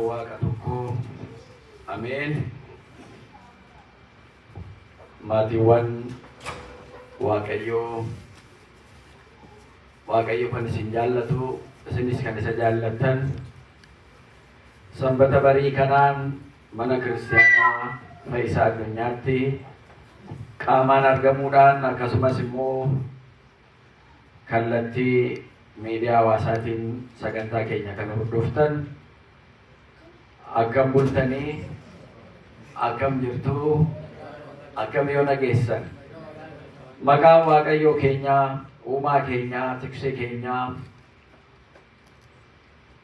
waaqa tokko. Ameen. Maatiiwwan Waaqayyo kan isin jaallatu, isinis kan isa jaallattan, sanbata barii kanaan mana kiristaanaa Fayyisaa Addunyaatti qaamaan argamuudhaan akkasumas immoo kallattii miidiyaa hawaasaatiin sagantaa keenya kana hordoftan akkam bultanii, akkam jirtu, akkam yoo nageessan. Maqaan Waaqayyoo keenyaa, uumaa keenyaa, tiksee keenyaa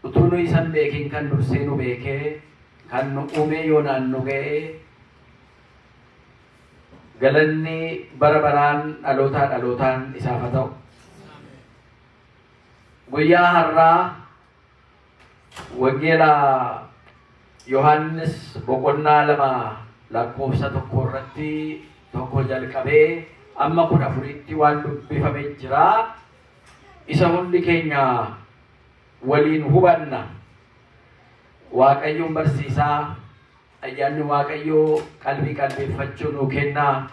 utuu nu isan beekin kan dursee nu beekee, kan nu uumee yoo naannu ga'ee, galanni bara baraan dhalootaan isaaf haa ta'u. Guyyaa har'aa wangeela Yohaannis boqonnaa 2:1 irratti tokko jalqabee amma 14tti waan dubbifamee jira. Isa hundi keenya waliin hubanna. Waaqayyoon barsiisaa, ayyaanni Waaqayyoo qalbeeffachuu nuu kennaa.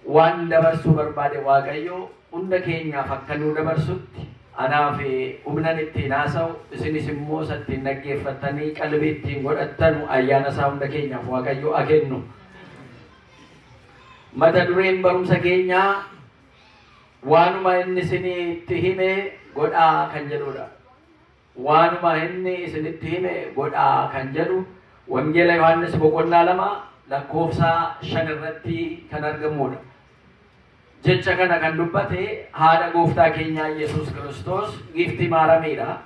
Waan dabarsuu barbaade Waaqayyoo hunda keenyaaf akka nuu dabarsutti anaaf humnan ittiin haasa'u, isinis immoo isattiin dhaggeeffattanii qalbii ittiin godhattanu ayyaana isaa hunda keenyaaf Waaqayyoo haa kennu. Mata dureen barumsa keenyaa waanuma inni isinitti hime godhaa kan jedhudha. Waanuma inni isinitti hime godhaa kan jedhu wangeela Yohaannis boqonnaa 2:5 irratti kan argamudha. Jecha kana kan dubbate haadha gooftaa keenyaa Yesuus Kiristoos giiftii maarameedha.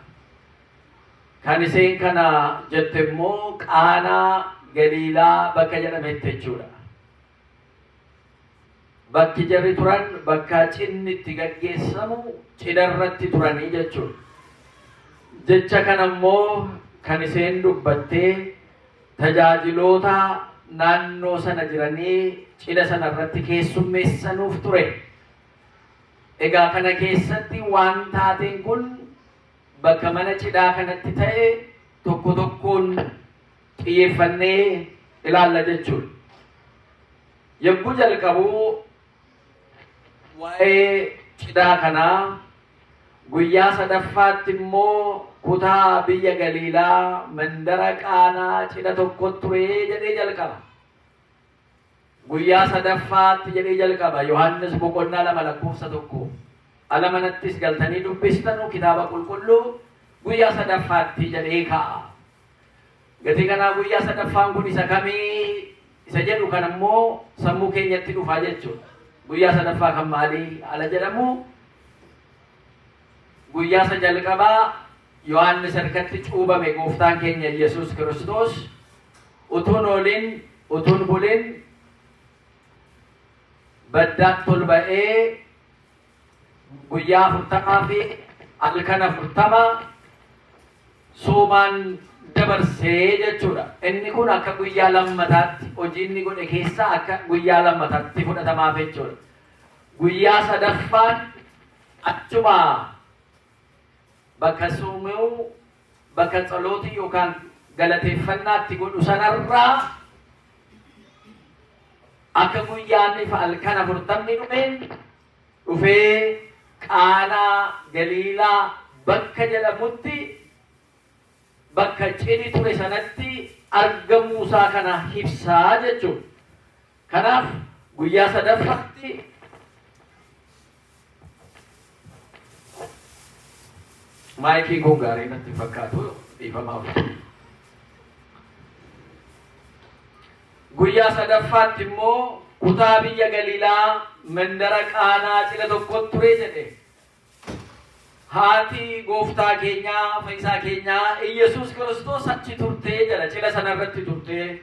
Kan isheen kana jette immoo Qaanaa Galiilaa bakka jedhametti jechuudha. Bakki jarri turan bakka cinni itti gaggeessamu cinarratti turanii jechuudha. Jecha kana immoo kan isheen dubbattee tajaajiloota naannoo sana jiranii cina sana irratti keessummeessanuuf ture. Egaa kana keessatti waan taateen kun bakka mana cidhaa kanatti ta'e tokko tokkoon xiyyeeffannee ilaalla jechuudha. Yogguu jalqabu waa'ee cidhaa kanaa guyyaa sadaffaatti immoo kutaa biyya Galiilaa mandara Qaanaa cidha tokko ture jedhee jalqaba. Guyyaa sadaffaatti jedhee jalqaba Yohaannis boqonnaa 2:1. Ala manattis galtanii dubbistanu kitaaba qulqulluu guyyaa sadaffaatti jedhee kaa'a. Gatii kanaa guyyaa sadaffaan kun isa kamii isa jedhu kan immoo sammuu keenyatti dhufaa jechuudha. Guyyaa sadaffaa kan maalii ala jedhamu? Guyyaa isa jalqabaa Yohaannis harkatti cuubame gooftaan keenya Yesuus Kiristoos utuun ooliin utuun buliin baddaatti ol ba'ee guyyaa 40 fi halkan 40 soomaan dabarsee jechuudha. Inni kun akka guyyaa lammataatti hojii inni godhe keessaa akka guyyaa lammataatti fudhatamaaf jechuudha. Guyyaa sadaffaan achuma bakka soomuu, bakka tsalootii yookaan galateeffannaatti godhu sanarraa akka guyyaan ifa halkan 40 dhufee Qaanaa Galiilaa bakka jedhamutti bakka cidhi ture sanatti argamuusaa kana ibsaa jechuudha. Kanaaf guyyaa sadaffaatti maayikii kun gaarii natti fakkaatu dhiifamaaf. Guyyaa sadaffaatti immoo kutaa biyya Galiilaa mandara Qaanaa cidha tokko ture jedhe. Haati gooftaa keenyaa Fayyisaa keenyaa Yesuus Kiristoos achi turtee jedha, cidha sanarratti turtee.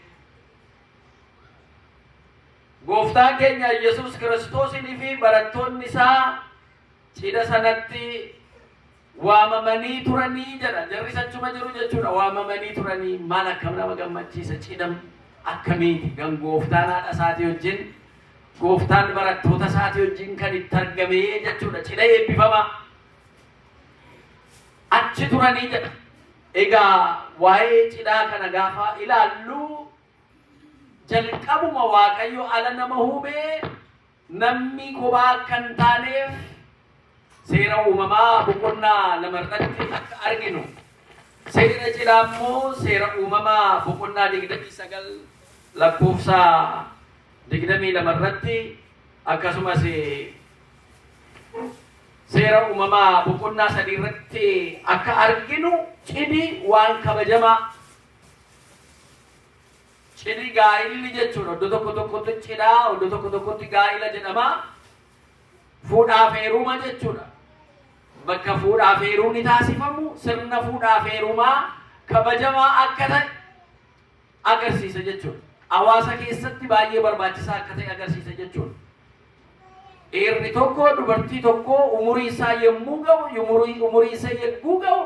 Gooftaan keenya Yesuus Kiristoosinii fi barattoonni isaa cidha sanatti waamamanii turanii jedha. Jarris achuma jiru jechuudha. Waamamanii turanii maal akkam nama gammachiisa cidham akkamiiti kan gooftaan haadha isaatii wajjin, gooftaan barattoota isaatii wajjin kan itti argamee jechuudha. Cidha eebbifamaa achi turanii jedha. Egaa waa'ee cidhaa kana gaafa ilaallu jalqabuma Waaqayyo ala nama uume namni kophaa kan taaneef seera uumamaa boqonnaa lamarratti akka arginu. Seera cidhaa immoo seera uumamaa boqonnaa 29 lakkoofsa 22 irratti akkasumas seera uumamaa boqonnaa 3 irratti akka arginu cidhi waan kabajamaa. Cidhi gaa'illi jechuudha. Iddoo tokko tokkotti cidhaa, iddoo tokko tokkotti gaa'ila jedhama. Fuudhaaf heeruma jechuudha. Bakka fuudhaaf heerumni taasifamu sirna fuudhaaf heerumaa kabajamaa akka ta'e agarsiisa jechuudha. Hawaasa keessatti baay'ee barbaachisaa akka ta'e agarsiisa jechuudha. Dhiirri tokko dubartii tokko umurii isaa yommuu ga'u, umurii isaa yogguu ga'u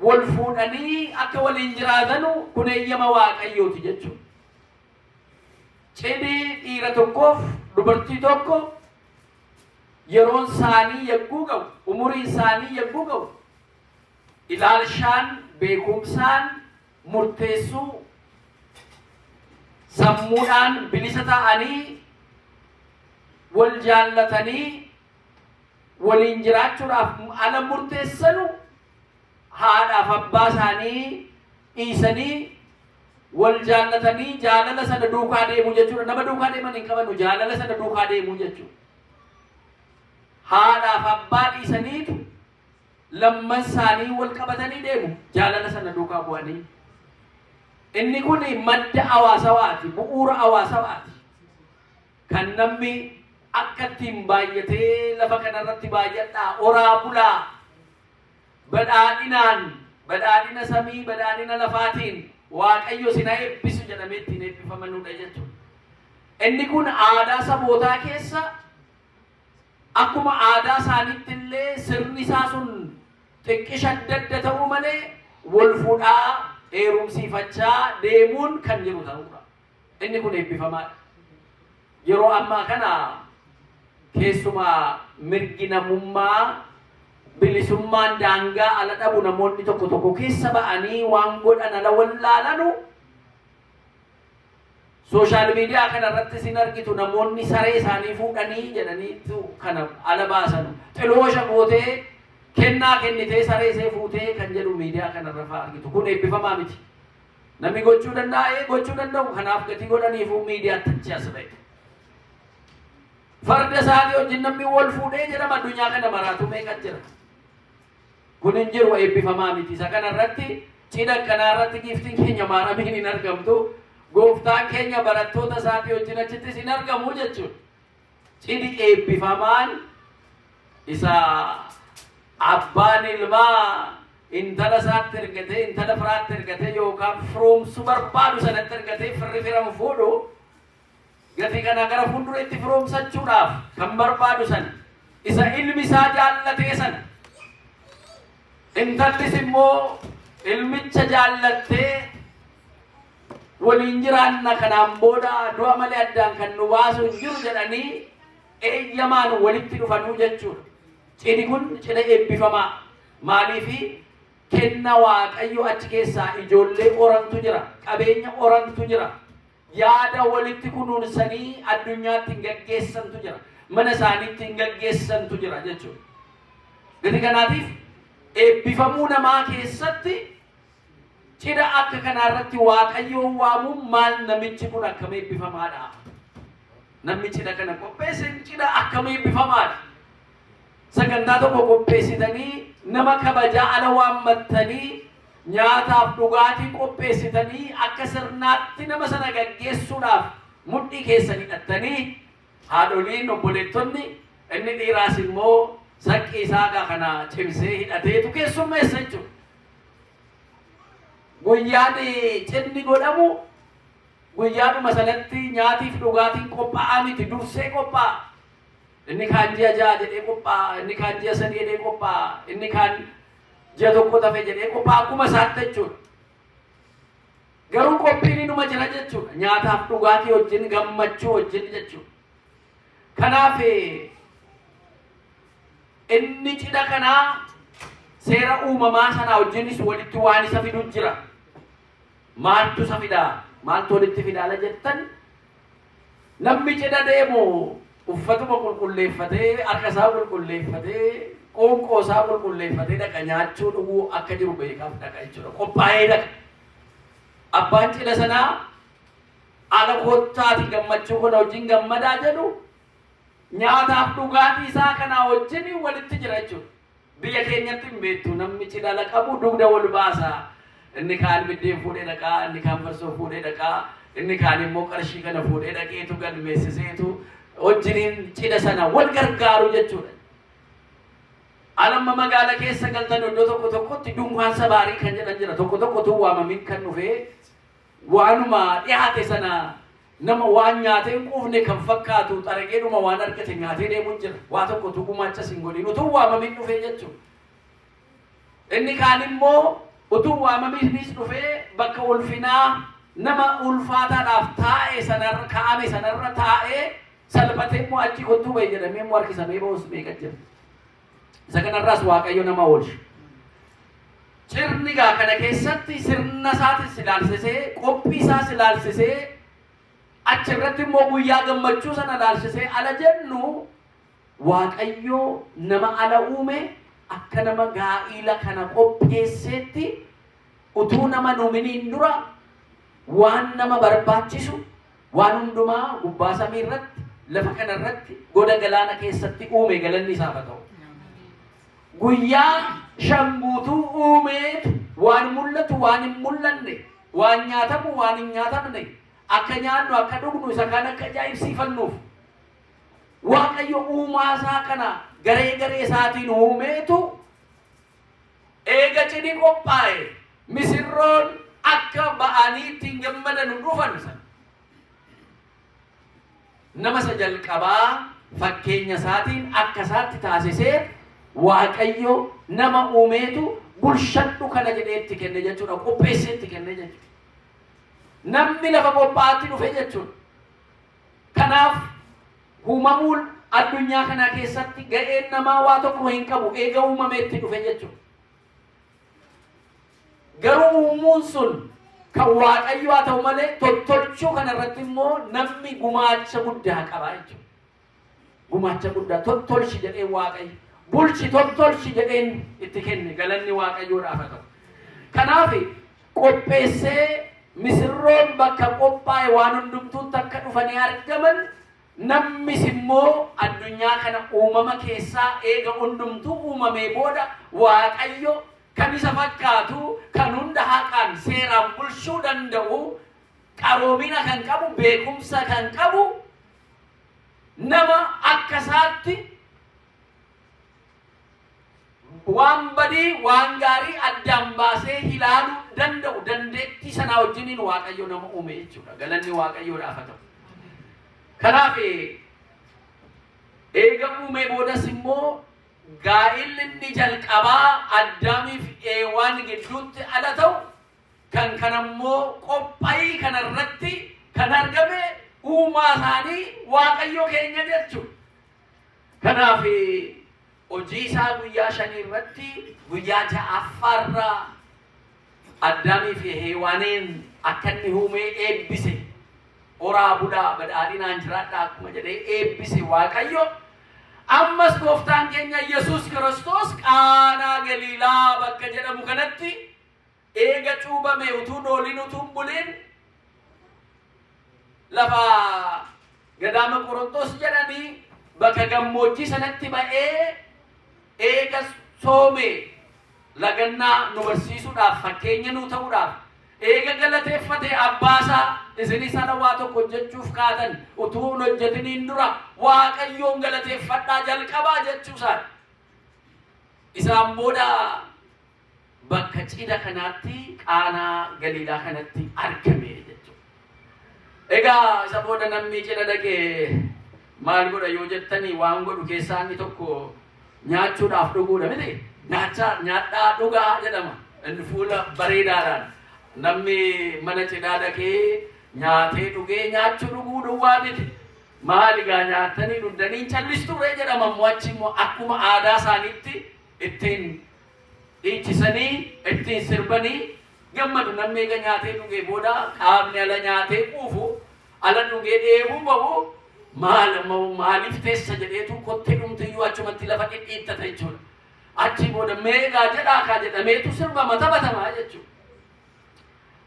wal fuudhanii akka waliin jiraatanu kun eeyyama Waaqayyooti jechuudha. Cidhi dhiira tokkoof dubartii tokko yeroon isaanii yogguu ga'u, umurii isaanii yogguu ga'u, ilaalshaan, beekumsaan murteessuu, sammuudhaan bilisa ta'anii wal jaallatanii waliin jiraachuudhaaf ala murteessanu haadhaaf abbaa isaanii dhiisanii wal jaallatanii jaalala sana duukaa deemuu jechuudha. Nama duukaa deeman hin qabanu, jaalala sana duukaa deemuu jechuudha. Haadhaaf abbaa dhiisaniitu lamman isaanii wal qabatanii deemu jaalala sana duukaa bu'anii. Inni kun madda hawaasawaati, bu'uura hawaasawaati. Kan namni akka ittiin baay'atee lafa kanarratti baay'adhaa, oraa bulaa, badhaadhinaan, badhaadhina samii, badhaadhina lafaatiin Waaqayyo sina eebbisu jedhamee ittiin eebbifamanudha jechuudha. Inni kun aadaa sabootaa keessa akkuma aadaa isaaniitti illee sirni isaa sun xiqqisha adda adda ta'uu malee wal fuudhaa heerumsiifachaa deemuun kan jiru ta'udha. Inni kun eebbifamaadha. Yeroo ammaa kana keessumaa mirgi namummaa bilisummaan daangaa ala dhabu namoonni tokko tokko keessa ba'anii waan godhan ala wallaalanu sooshaal miidiyaa kanarratti sin argitu namoonni saree isaanii fuudhanii jedhaniitu kana ala baasanu. Xiloosha gootee kennaa kennitee saree ishee fuutee kan jedhu miidiyaa kanarra fa'aa argitu. Kun eebbifamaa miti. Namni gochuu danda'a, gochuu danda'u. Kanaaf gatii godhaniifuu miidiyaatti achi as ba'e. Farda isaanii wajjin namni wal fuudhee jedhama addunyaa kana maraatu meeqa jira. Kun hin jiru, eebbifamaa miti. Isa kanarratti cidha kanarratti giiftiin keenya maaramiin hin argamtu. Gooftaan keenya barattoota isaatii wajjin achittis hin argamu jechuudha. Cidhi eebbifamaan isa abbaan ilmaa intala isaatti ergatee, intala firaatti ergatee yookaan firoomsuu barbaadu sanatti ergatee firri firamu fuudhu gatii kana gara fuuldureetti firoomsachuudhaaf kan barbaadu sana isa ilmi isaa jaallatee sana intallis immoo ilmicha jaallattee waliin jiraanna kanaan booda du'a malee addaan kan nu baasu hin jiru jedhanii eeyyamaan walitti dhufanuu jechuudha. Cidhi kun cidha eebbifamaa. Maaliifi kenna Waaqayyo achi keessaa ijoollee orantu jira, qabeenya orantu jira, yaada walitti kunuunsanii addunyaatti hin gaggeessantu jira, mana isaaniitti hin gaggeessantu jira jechuudha. Gati kanaatiif eebbifamuu namaa keessatti cidha akka kanarratti Waaqayyoon waamuun maal namichi kun akkam eebbifamaadha. Namni cidha kana qopheesse cidha akkam eebbifamaadha. Sagantaa tokko qopheessitanii nama kabajaa ala waammattanii nyaataaf dhugaatii qopheessitanii akka sirnaatti nama sana gaggeessuudhaaf mudhii keessan hidhattanii haadholiin obboleettonni inni dhiiraas immoo saqqii isaa kana cimsee hidhateetu keessummeessa jechuudha. Guyyaan cidhi godhamu guyyaadhuma sanatti nyaatiif dhugaatiin qophaa'aa miti, dursee qophaa'a. Inni kaan ji'a ja'a jedhee qophaa'a, inni kaan ji'a sadii jedhee qophaa'a, inni kaan ji'a tokko tafe jedhee qophaa'a akkuma isaatti jechuudha. Garuu qophiin inuma jira jechuudha. Nyaataaf dhugaatii wajjin gammachuu wajjin jechuudha. Kanaaf inni cidha kanaa seera uumamaa sanaa wajjinis walitti waan isa fidu jira. maaltu isa fidaa? Maaltu walitti fidaa la jettan? Namni cidha deemu uffatuma qulqulleeffatee, harka isaa qulqulleeffatee, qoonqoo isaa qulqulleeffatee dhaqa nyaachuu dhuguu akka jiru beekaaf dhaqa jechuudha. Qophaa'ee dhaqa. Abbaan cidha sanaa ala koottaati gammachuu kana wajjin gammadaa jedhu nyaataaf dhugaatii isaa kanaa wajjin walitti jira jechuudha. Biyya keenyatti hin beektu namni cidha qabu dugda wal baasa. Inni kaan biddeen fuudhee dhaqaa, inni kaan farsoo fuudhee dhaqaa, inni kaan immoo qarshii kana fuudhee dhaqeetu galmeessiseetu wajjiniin cidha sana wal gargaaru jechuudha. Alamma magaala keessa galtan iddoo tokko tokkotti dunkaan sabaarii kan jedhan jira. Tokko tokkotu waamamin kan dhufee waanuma dhiyaate sana nama waan nyaatee hin quufne kan fakkaatu xarageedhuma waan argate nyaatee deemuun jira. Waa tokkotu gumaachas hin godhin utuu waamamin dhufee jechuudha. Inni kaan immoo utuu waamaminis dhufee bakka ulfinaa nama ulfaataadhaaf taa'e sanarra kaa'ame sanarra taa'ee salphatee immoo achi kottuu bahe jedhamee immoo harkisamee ba'us beekaa jira. Isa kanarraas Waaqayyo nama oolche. Cirni gaa kana keessatti sirna isaatis ilaalsisee, qophii isaas ilaalsisee, achirratti immoo guyyaa gammachuu sana ilaalsisee ala jennu Waaqayyo nama ala uume akka nama gaa'ila kana qopheesseetti utuu nama nuuminiin dura waan nama barbaachisu waan hundumaa gubbaa samii irratti lafa kana irratti goda galaana keessatti uume galanni isaaf haa ta'u. Guyyaa shan guutuu uumeetu waan mul'atu waan hin mul'anne, waan nyaatamu waan hin nyaatamne, akka nyaannu akka dhugnu isa kaan akka ajaa'ibsiifannuuf Waaqayyo uumaa isaa kana garee garee isaatiin uumeetu eega cidhi qophaa'e misirroon akka ba'anii ittiin gammadan dhufan sana nama isa jalqabaa fakkeenya isaatiin akka isaatti taasisee Waaqayyo nama uumeetu bulchadhu kana jedhee itti kenne jechuudha. Qopheessee itti kenne jechuudha. Namni lafa qophaa'aatti dhufe jechuudha. Kanaaf uumamuun addunyaa kana keessatti ga'een namaa waa tokko hin qabu eega uumameetti dhufe jechuudha. Garuu uumuun sun kan Waaqayyo haa ta'u malee tottolchuu kanarratti immoo namni gumaacha guddaa qaba jechuudha. Gumaacha guddaa tottolchi jedhee Waaqayyo bulchi tottolchi jedheen itti kenne galanni Waaqayyoodhaaf haa ta'u. Kanaaf qopheessee misirroon bakka qophaa'e waan hundumtuutti akka dhufanii argaman namnis immoo addunyaa kana uumama keessaa eega hundumtuu uumamee booda Waaqayyo kan isa fakkaatu kan hunda haqaan seeraan bulchuu danda'u qaroomina kan qabu beekumsa kan qabu nama akka isaatti waan badii waan gaarii addaan baasee ilaaluu danda'u dandeettii sanaa wajjiniin Waaqayyo nama uume jechuudha. Galanni Waaqayyoodhaaf haa ta'u. Kanaaf eega uumee boodas immoo gaa'illi inni jalqabaa Addaamiif Eewaan gidduutti ala ta'u kan kanammoo qophaa'ii kanarratti kan argame uumaa isaanii Waaqayyo keenya jechuudha. Kanaaf hojii isaa guyyaa shanii irratti guyyaa ja'affaarraa Addaamii fi Heewaaniin akka inni uumee eebbise horaa bulaa badhaadhinaan jiraadhaa akkuma jedhee eebbise Waaqayyo. Ammas gooftaan keenya Yesuus Kiristoos Qaanaa Galiilaa bakka jedhamu kanatti eega cuubame utuu nooliin utuu buliin lafa gadaama Qorontos jedhanii bakka gammoojjii sanatti ba'ee eega soome lagannaa nu barsiisuudhaaf fakkeenya nu ta'uudhaaf eega galateeffate abbaasaa isin sana waa tokko hojjechuuf kaatan utuu hin hojjetiniin dura Waaqayyoon galateeffadhaa jalqabaa jechuusaa isaan booda bakka cidha kanaatti Qaanaa Galiilaa kanatti argame jechuudha. Egaa isa booda namni cidha dhaqee maal godha yoo jettanii waan godhu keessaa inni tokko nyaachuudhaaf dhuguudha miti. Nyaadhaa dhugaa jedhama. Inni fuula bareedaadhaan namni mana cidhaa dhaqee nyaatee dhugee nyaachuu dhuguu duwwaa miti. Maaligaa nyaatanii dhugdanii callisturee jedhama immoo achi immoo akkuma aadaa isaaniitti ittiin dhiichisanii ittiin sirbanii gammadu namni eega nyaatee dhugee booda qaamni ala nyaatee quufu ala dhugee deemuu bahu maaliif teessa jedheetu kottee dhumtiyyuu achumatti lafa dhidhiittata jechuudha. Achi booda meegaa jedhaa kaa jedhameetu sirbama taphatamaa jechuudha.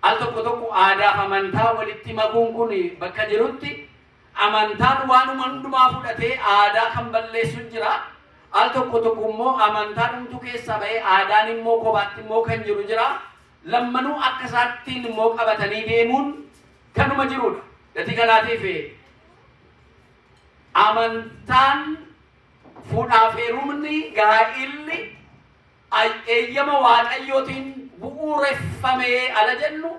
Al tokko tokko aadaaf amantaa walitti makuun kun bakka jirutti amantaan waanuma hundumaa fudhatee aadaa kan balleessu jira. Al tokko tokko immoo amantaan hunduu keessaa ba'ee aadaan immoo kophaatti immoo kan jiru jira. Lammanuu akka isaattiin immoo qabatanii deemuun kanuma jirudha. Gatii kanaatiif amantaan fuudhaaf heerumni gaa'illi eeyyama waaqayyootiin bu'uureffamee ala jennu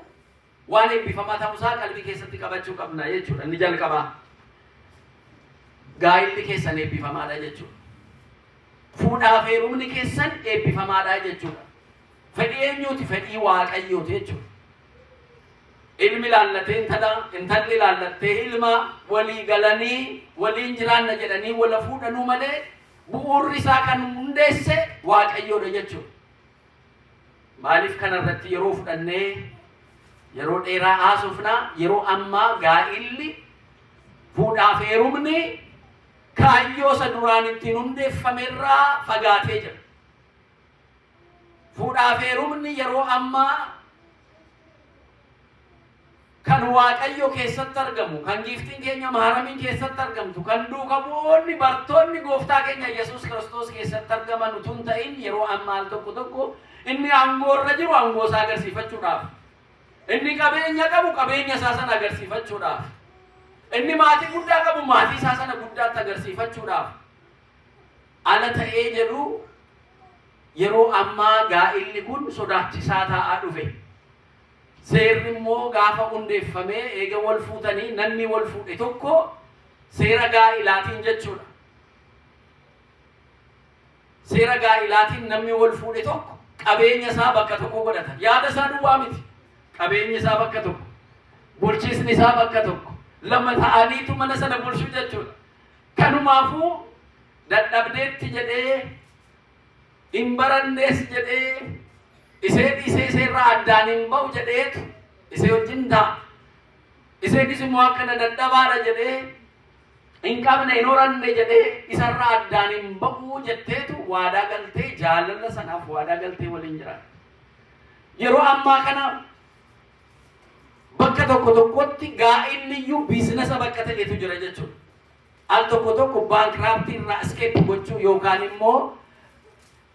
waan eebbifamaa ta'uusaa qalbii keessatti qabachuu qabna jechuudha. Inni jalqabaa gaa'illi keessan eebbifamaadha jechuudha. Fuudhaaf heerumni keessan eebbifamaadha jechuudha. Fedhii eenyuuti? Fedhii waaqayyooti jechuudha. Ilmi laallatee intalli laallattee ilma walii galanii waliin jiraanna jedhanii wala fuudhanuu malee bu'uurri isaa kan hundeesse waaqayyoodha jechuudha. Maaliif kanarratti yeroo fudhannee yeroo dheeraa haasofnaa yeroo ammaa gaa'illi fuudhaaf heerumni kaayyoo isa duraan ittiin hundeeffamerraa fagaatee jira. Fuudhaaf heerumni yeroo ammaa kan waaqayyo keessatti argamu, kan giiftiin keenya maharamiin keessatti argamtu, kan duuka bu'oonni bartoonni gooftaa keenya Yesuus Kiristoos keessatti argaman utun ta'in yeroo ammaa al tokko tokko inni aangoorra jiru aangoo isaa agarsiifachuudhaaf, inni qabeenya qabu qabeenya isaa sana agarsiifachuudhaaf, inni maatii guddaa qabu maatii isaa sana guddaatti agarsiifachuudhaaf ala ta'ee jedhu yeroo ammaa gaa'illi kun sodaachisaa ta'aa dhufe. Seerri immoo gaafa hundeeffamee eega wal fuutanii namni wal fuudhe tokko seera gaa'ilaatiin jechuudha. Seera gaa'ilaatiin namni wal fuudhe tokko qabeenya isaa bakka tokko godhata. Yaada isaa duwwaa miti. Qabeenya isaa bakka tokko. Bulchiisni isaa bakka tokko. Lama ta'aniitu mana sana bulchuu jechuudha. Kanumaafuu dadhabdeetti jedhee hin barannees jedhee isee irraa addaan hin ba'u jedheetu isee wajjin ta'a. Iseenis immoo akkana dadhabaadha jedhee hin qabne hin horanne jedhee isarraa addaan hin ba'u jetteetu waadaa galtee jaalala sanaaf waadaa galtee waliin jiraata. Yeroo ammaa kana bakka tokko tokkotti gaa'illiyyuu biizinasa bakka ta'etu jira jechuudha. Al tokko tokko baankiraaptii irraa iskeep gochuu yookaan immoo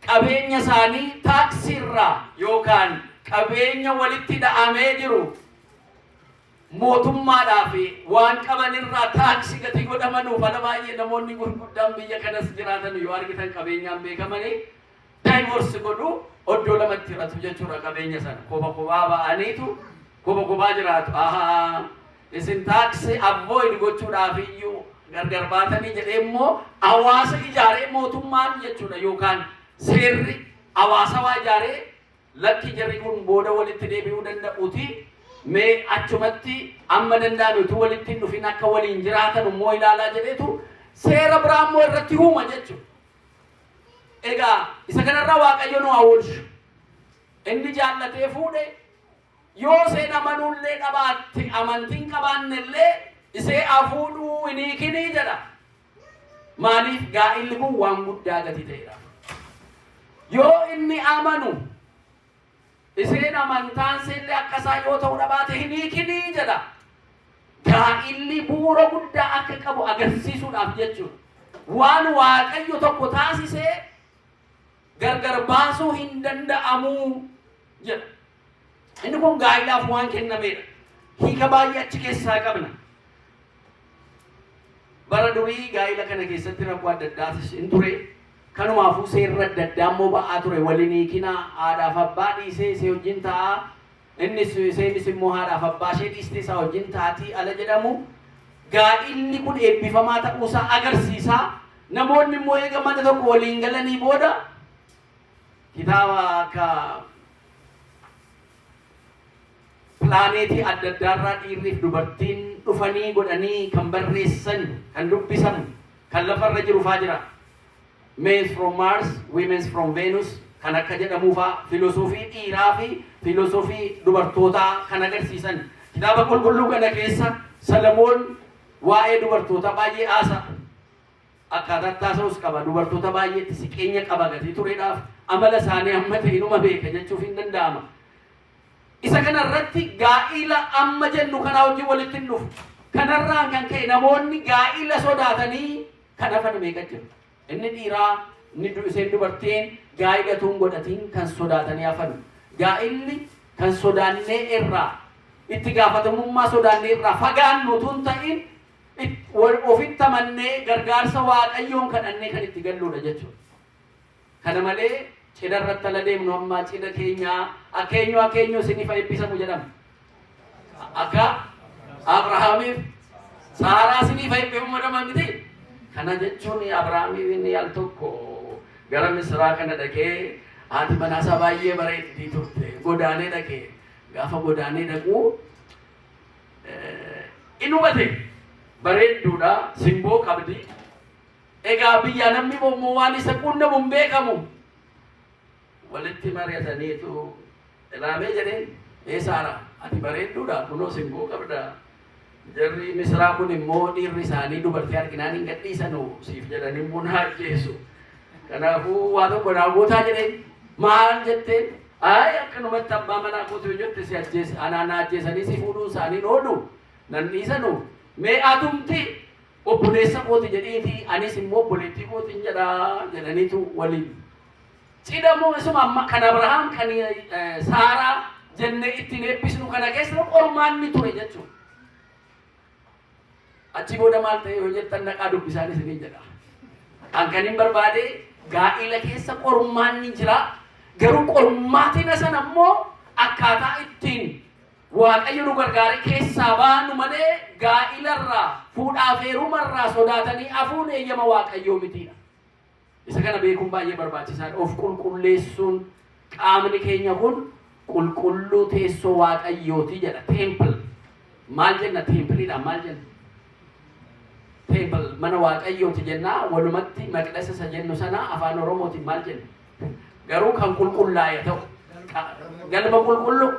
qabeenya isaanii taaksii irraa yookaan qabeenya walitti dha'amee jiru mootummaadhaaf waan qaban irraa taaksii gati godhamanuuf ala baay'ee namoonni gurguddaan biyya kanas jiraatan yoo argitan qabeenyaan beekamanii daayivorsi godhu oddoo lamatti hiratu jechuudha. Qabeenya sana kophaa ba'aniitu kophaa jiraatu. Isin taaksii avoid gochuudhaaf iyyuu gargar baatanii jedhee immoo hawaasa ijaaree mootummaan jechuudha yookaan seerri hawaasa waa ijaaree lakki jarri kun booda walitti deebi'uu danda'uuti mee achumatti amma danda'ametu walitti dhufin akka waliin jiraatan immoo ilaalaa jedheetu seera biraa immoo irratti uuma jechuudha. Egaa isa kanarraa waaqayyo nu haa oolchu. Inni jaallatee fuudhe yoo seen amanuullee qabaatte amantiin qabaannellee isee afuudhuu iniikinii jedha. Maaliif gaa'illi kun waan guddaa gati ta'edha. Yoo inni amanu iseen amantaan seellee akkasaa yoo ta'u dhabaate iniikinii jedha. Gaa'illi bu'uura guddaa akka qabu agarsiisuudhaaf jechuudha. Waan waaqayyo tokko taasisee gargar baasuu hin danda'amuu jedha. Inni kun gaa'ilaaf waan kennameedha. Hiika baay'ee achi keessaa qabna. Bara durii gaa'ila kana keessatti rakkoo adda addaatis hin ture. Kanumaafuu seerri adda addaa immoo ba'aa ture. Waliin hiikina haadhaaf abbaa dhiisee isee wajjin ta'a. Iseenis immoo haadhaaf abbaa ishee dhiistee isaa wajjin taa'atii ala jedhamu. Gaa'illi kun eebbifamaa ta'uusaa agarsiisa. Namoonni immoo eega mana tokko waliin galanii booda kitaaba akka pilaaneetii adda addaarraa dhiirriif dubartiin dhufanii godhanii kan barreessan, kan dubbisan, kan lafarra jiru faa jira. Males from Mars, women's from Venus, kan akka jedhamuufaa filosoofii dhiiraa fi filosoofii dubartootaa kan agarsiisan kitaaba qulqulluu kana keessa Salamoon waa'ee dubartoota baay'ee haasa akkaataa taasisuus qaba dubartoota baay'eetti siqeenya qaba gatii tureedhaaf amala isaanii amma ta'inuma beeka jechuuf hin danda'ama. Isa kanarratti gaa'ila amma jennu kana hojii walitti hin dhufu. Kanarraan kan ka'e namoonni gaa'ila sodaatanii kan hafan meeqa jiru. Inni dhiiraa inni isheen dubartiin gaa'ila tuun godhatiin kan sodaatanii hafan. Gaa'illi kan sodaannee irraa itti gaafatamummaa sodaannee irraa fagaannu tun ta'in ofitti amannee gargaarsa waaqayyoon kadhannee kan itti galluudha jechuudha. Kana malee cidha irratti ala deemnu amma cidha keenyaa akkeenyu isiniif eebbisamu jedhama. Akka Abrahaamiif Saaraa isiniif eebbifamu jedhama miti. Kana jechuun Abrahaamiif inni al tokko gara Misraa kana dhaqee haati manaasaa baay'ee bareeddii turte godaanee dhaqee gaafa godaanee dhaquu inni hubate bareedduudha simboo qabdi. Egaa biyya namni boommoo waan isa qunnamu hin beekamu. Walitti mari'ataniitu ilaamee jedheen Saaraa ati bareedduudha kunoo simboo qabda. Jarri Misraa kun immoo dhiirri isaanii dubartii arginaan hin gadhiisanu siif jedhanii immoo na ajjeesu. Kanaafuu waa tokko naa gootaa jedheen maal jetteen akkanumatti abbaa manaa kootu jette si ajjeese anaa na ajjeesanii si fuudhuu isaanii oolu nan dhiisanu. Mee atumti obboleessa kooti jedhiiti anis immoo obboleettii kootiin jedhaa jedhaniitu waliin. Cidha moo isuma amma kan Abrahaam kan Saaraa jennee ittiin eebbisnu kana keessa qormaanni ture jechuudha. Achi booda maal ta'e yoo jettan naqaa dubbisaan isinii jedha. Kan hin barbaade gaa'ila keessa qormaanni jira. Garuu qormaatina sana immoo akkaataa ittiin Waaqayyo nu gargaare keessaa baanu malee gaa'ilarraa fuudhaaf heerumarraa sodaatanii hafuun eeyyama Waaqayyoo mitiidha. Isa kana beekuun baay'ee barbaachisaadha. Of qulqulleessuun qaamni keenya kun qulqulluu teessoo Waaqayyooti jedha. Temple maal jenna? Templiidha maal jenna? Temple mana Waaqayyooti jenna. Walumatti maqdasa isa jennu sana afaan Oromootiin maal jenna? Garuu kan qulqullaa'e ta'u galma qulqulluu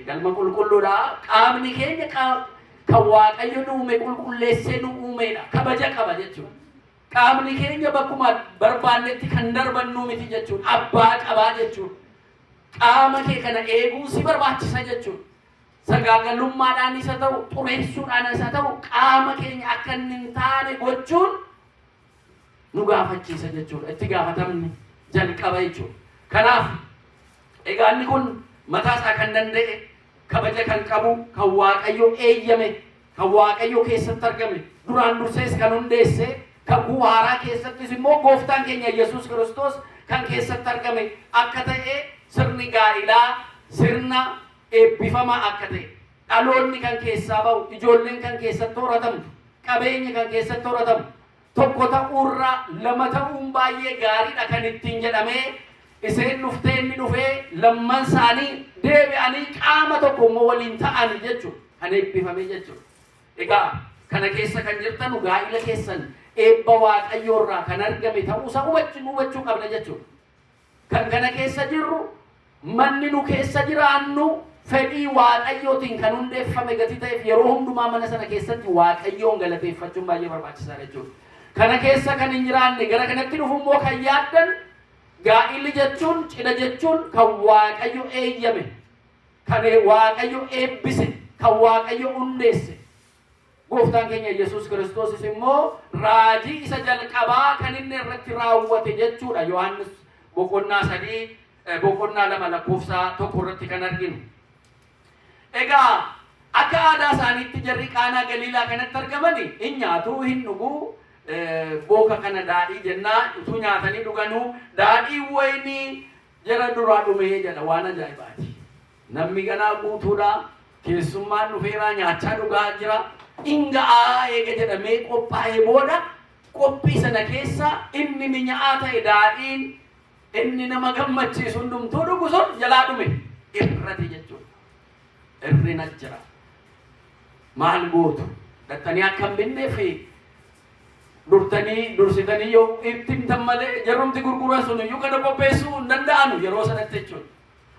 galma qulqulluudha. Qaamni keenya kan Waaqayyo nu uume qulqulleessee nu uumedha. Kabaja qaba jechuudha. Qaamni keenya bakkuma barbaannetti kan darbannu miti jechuudha. Abbaa qabaa jechuudha. Qaama kee kana eeguun si barbaachisa jechuudha. Sagaagalummaadhaan isa ta'u xureessuudhaan isa ta'u qaama keenya akka hin taane gochuun nu gaafachiisa jechuudha. Itti gaafatamni jalqaba jechuudha. Kanaaf egaa inni kun mataasaa kan danda'e kabaja kan qabu kan Waaqayyo eeyyame kan Waaqayyo keessatti argame duraan dursees kan hundeesse kan haaraa keessattis immoo gooftaan keenya Yesuus Kiristoos kan keessatti argame akka ta'e sirni gaa'ilaa sirna eebbifamaa akka ta'e dhaloonni kan keessaa bahu ijoolleen kan keessatti horatamtu qabeenya kan keessatti horatamu tokko ta'uurraa lama ta'uun baay'ee gaariidha kan ittiin jedhamee iseen dhuftee inni dhufee lamman isaanii deebi'anii qaama tokko immoo waliin ta'an jechuudha. Kan eebbifame jechuudha. Egaa kana keessa kan jirtanu gaa'ila keessan eebba Waaqayyoorraa kan argame ta'uusaa hubachuu qabna jechuudha. Kan kana keessa jirru manni nu keessa jiraannu fedhii Waaqayyootiin kan hundeeffame gatii ta'eef yeroo hundumaa mana sana keessatti Waaqayyoon galateeffachuun baay'ee barbaachisaadha jechuudha. Kana keessa kan hin jiraanne gara kanatti dhufu immoo kan yaaddan gaa'illi jechuun cidha jechuun kan Waaqayyo eeyyame kan Waaqayyo eebbise kan Waaqayyo hundeesse gooftaan keenya Yesuus Kiristoosis immoo raajii isa jalqabaa kan inni irratti raawwate jechuudha. Yohaannis boqonnaa 3 boqonnaa 2 lakkoofsa 1 irratti kan arginu. Egaa akka aadaa isaaniitti jarri Qaanaa Galiilaa kanatti argamani hin nyaatu hin dhugu booka kana daadhii jennaa utuu nyaatanii dhuganuu daadhii wayinii jara duraa dhumee jedha. Waan ajaa'ibaati. Namni ganaa guutuudha keessummaan dhufeeraa nyaachaa dhugaa jira. Inga'aa eega jedhamee qophaa'ee booda qophii sana keessa inni mi'aawaa ta'e daadhiin inni nama gammachiisu hundumtuu dhugu sun jalaa dhume irrati jechuudha. Irrina jira. Maal gootu? Dhattanii akka hin binneef dursitanii yoo ittiin malee jarumti gurguran sun iyyuu kana qopheessuu hin danda'anu yeroo sanatti jechuudha.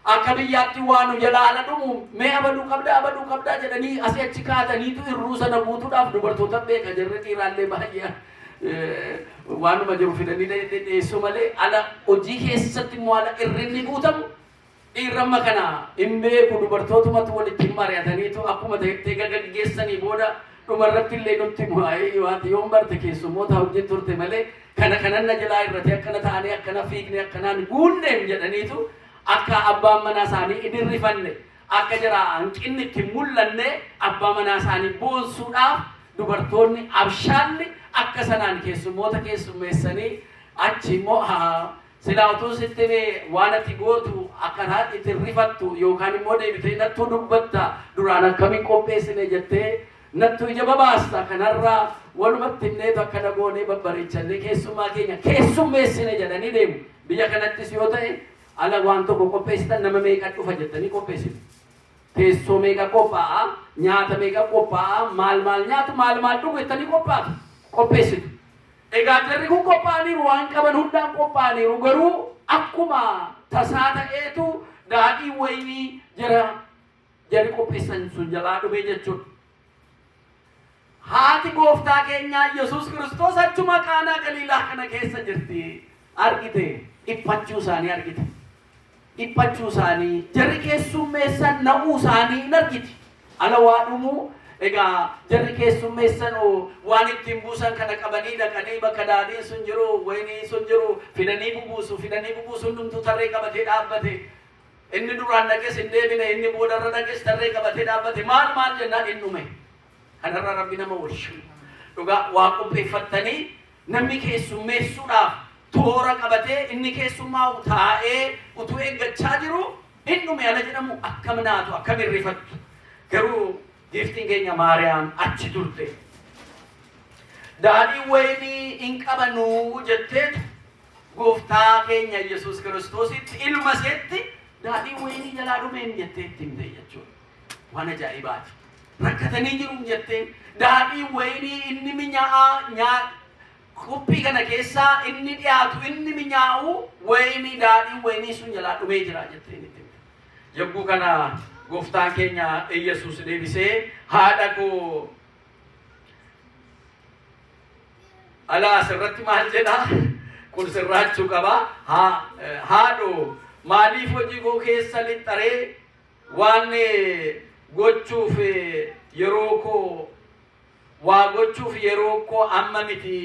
Akka biyyaatti waan jalaala dhumu mee abaduu qabdaa jedhanii asii achi kaataniitu irruu sana guutuudhaaf dubartoota beeka jarri dhiiraallee baay'ee waanuma jiru fidanii dhiyeessu malee ala hojii keessatti immoo ala irrinni guutamu dhiirramma kana hin beeku dubartootumatu walitti mari'ataniitu akkuma ta'etti gaggeessanii booda dhumarratti illee nutti mu'aayee waati yoon barte keessummoota hojii turte malee kanan na jalaa irratti akkana ta'anii akkana fiigne akkanaan guunneem jedhaniitu akka abbaan manaa isaanii idirrifanne akka jira hanqinni itti mul'anne abbaa manaa isaanii boonsuudhaaf dubartoonni abshaalli akka sanaan keessummoota keessummeessanii achi immoo silaa utuu sitti waan ati gootu akkanaa itti rifattu yookaan immoo deebitee nattuu dubbatta duraan akkamiin qopheessine jettee nattuu ija babaasta kanarraa walumatti himneetu akka dhagoonee babbareechannee keessummaa keenya keessummeessine jedhanii deemu. Biyya kanattis yoo ta'e ala waan tokko qopheessitan nama meeqa dhufa jettanii qopheessitu. Teessoo meeqa qophaa'a, nyaata meeqa qophaa'a, maal nyaatu maal dhugu jettanii qopheessitu. Egaa jarri kun qophaa'aniiru waan qaban hundaan qophaa'aniiru garuu akkuma tasaa ta'eetu daadhii waynii jarri qopheessan sun jalaa dhumee jechuudha. Haati gooftaa keenyaa Yesuus Kiristoos achuma Qaanaa Galiilaa kana keessa jirti. Argite dhiphachuu isaanii argite. Dhiphachuu isaanii jarri keessummeessan na'uu isaanii hin argiti. Ala waa dhumuu egaa jarri keessummeessan waan ittiin buusan kana qabanii dhaqanii bakka daadhiin sun jiru waynii sun jiru fidanii bubuusu hundumtuu tarree qabatee dhaabbate. Inni duraan dhaqes hin deebine inni boodarra dhaqes tarree qabatee dhaabbate maal jennaan hin dhume. Kanarra Rabbi nama oolchu. Dhugaa waa qopheeffattanii namni keessummeessuudhaaf toora qabatee inni keessummaa taa'ee utuu eeggachaa jiru hin dhume ala jedhamu akkam naatu akkam irrifattu. Garuu giiftiin keenya Maariyaam achi turte. Daadhii waynii hin qabanu jetteetu gooftaa keenya Yesuus Kiristoositti ilma seetti daadhii waynii jalaa dhumeen jetteetti himte jechuudha. Waan ajaa'ibaati. Rakkatanii jiru jetteen daadhii waynii inni minyaa'aa kuppii kana keessaa inni dhiyaatu inni minyaa'u waynii daadhii waynii sun jalaa dhumee jira jetteen itti. Yogguu kana gooftaan keenya Yesuus deebisee haadha koo alaa asirratti maal jedhaa kun sirraachuu qaba haadho maaliif hojii koo keessa lixxaree waan gochuuf yeroo koo waa gochuuf yeroo koo amma miti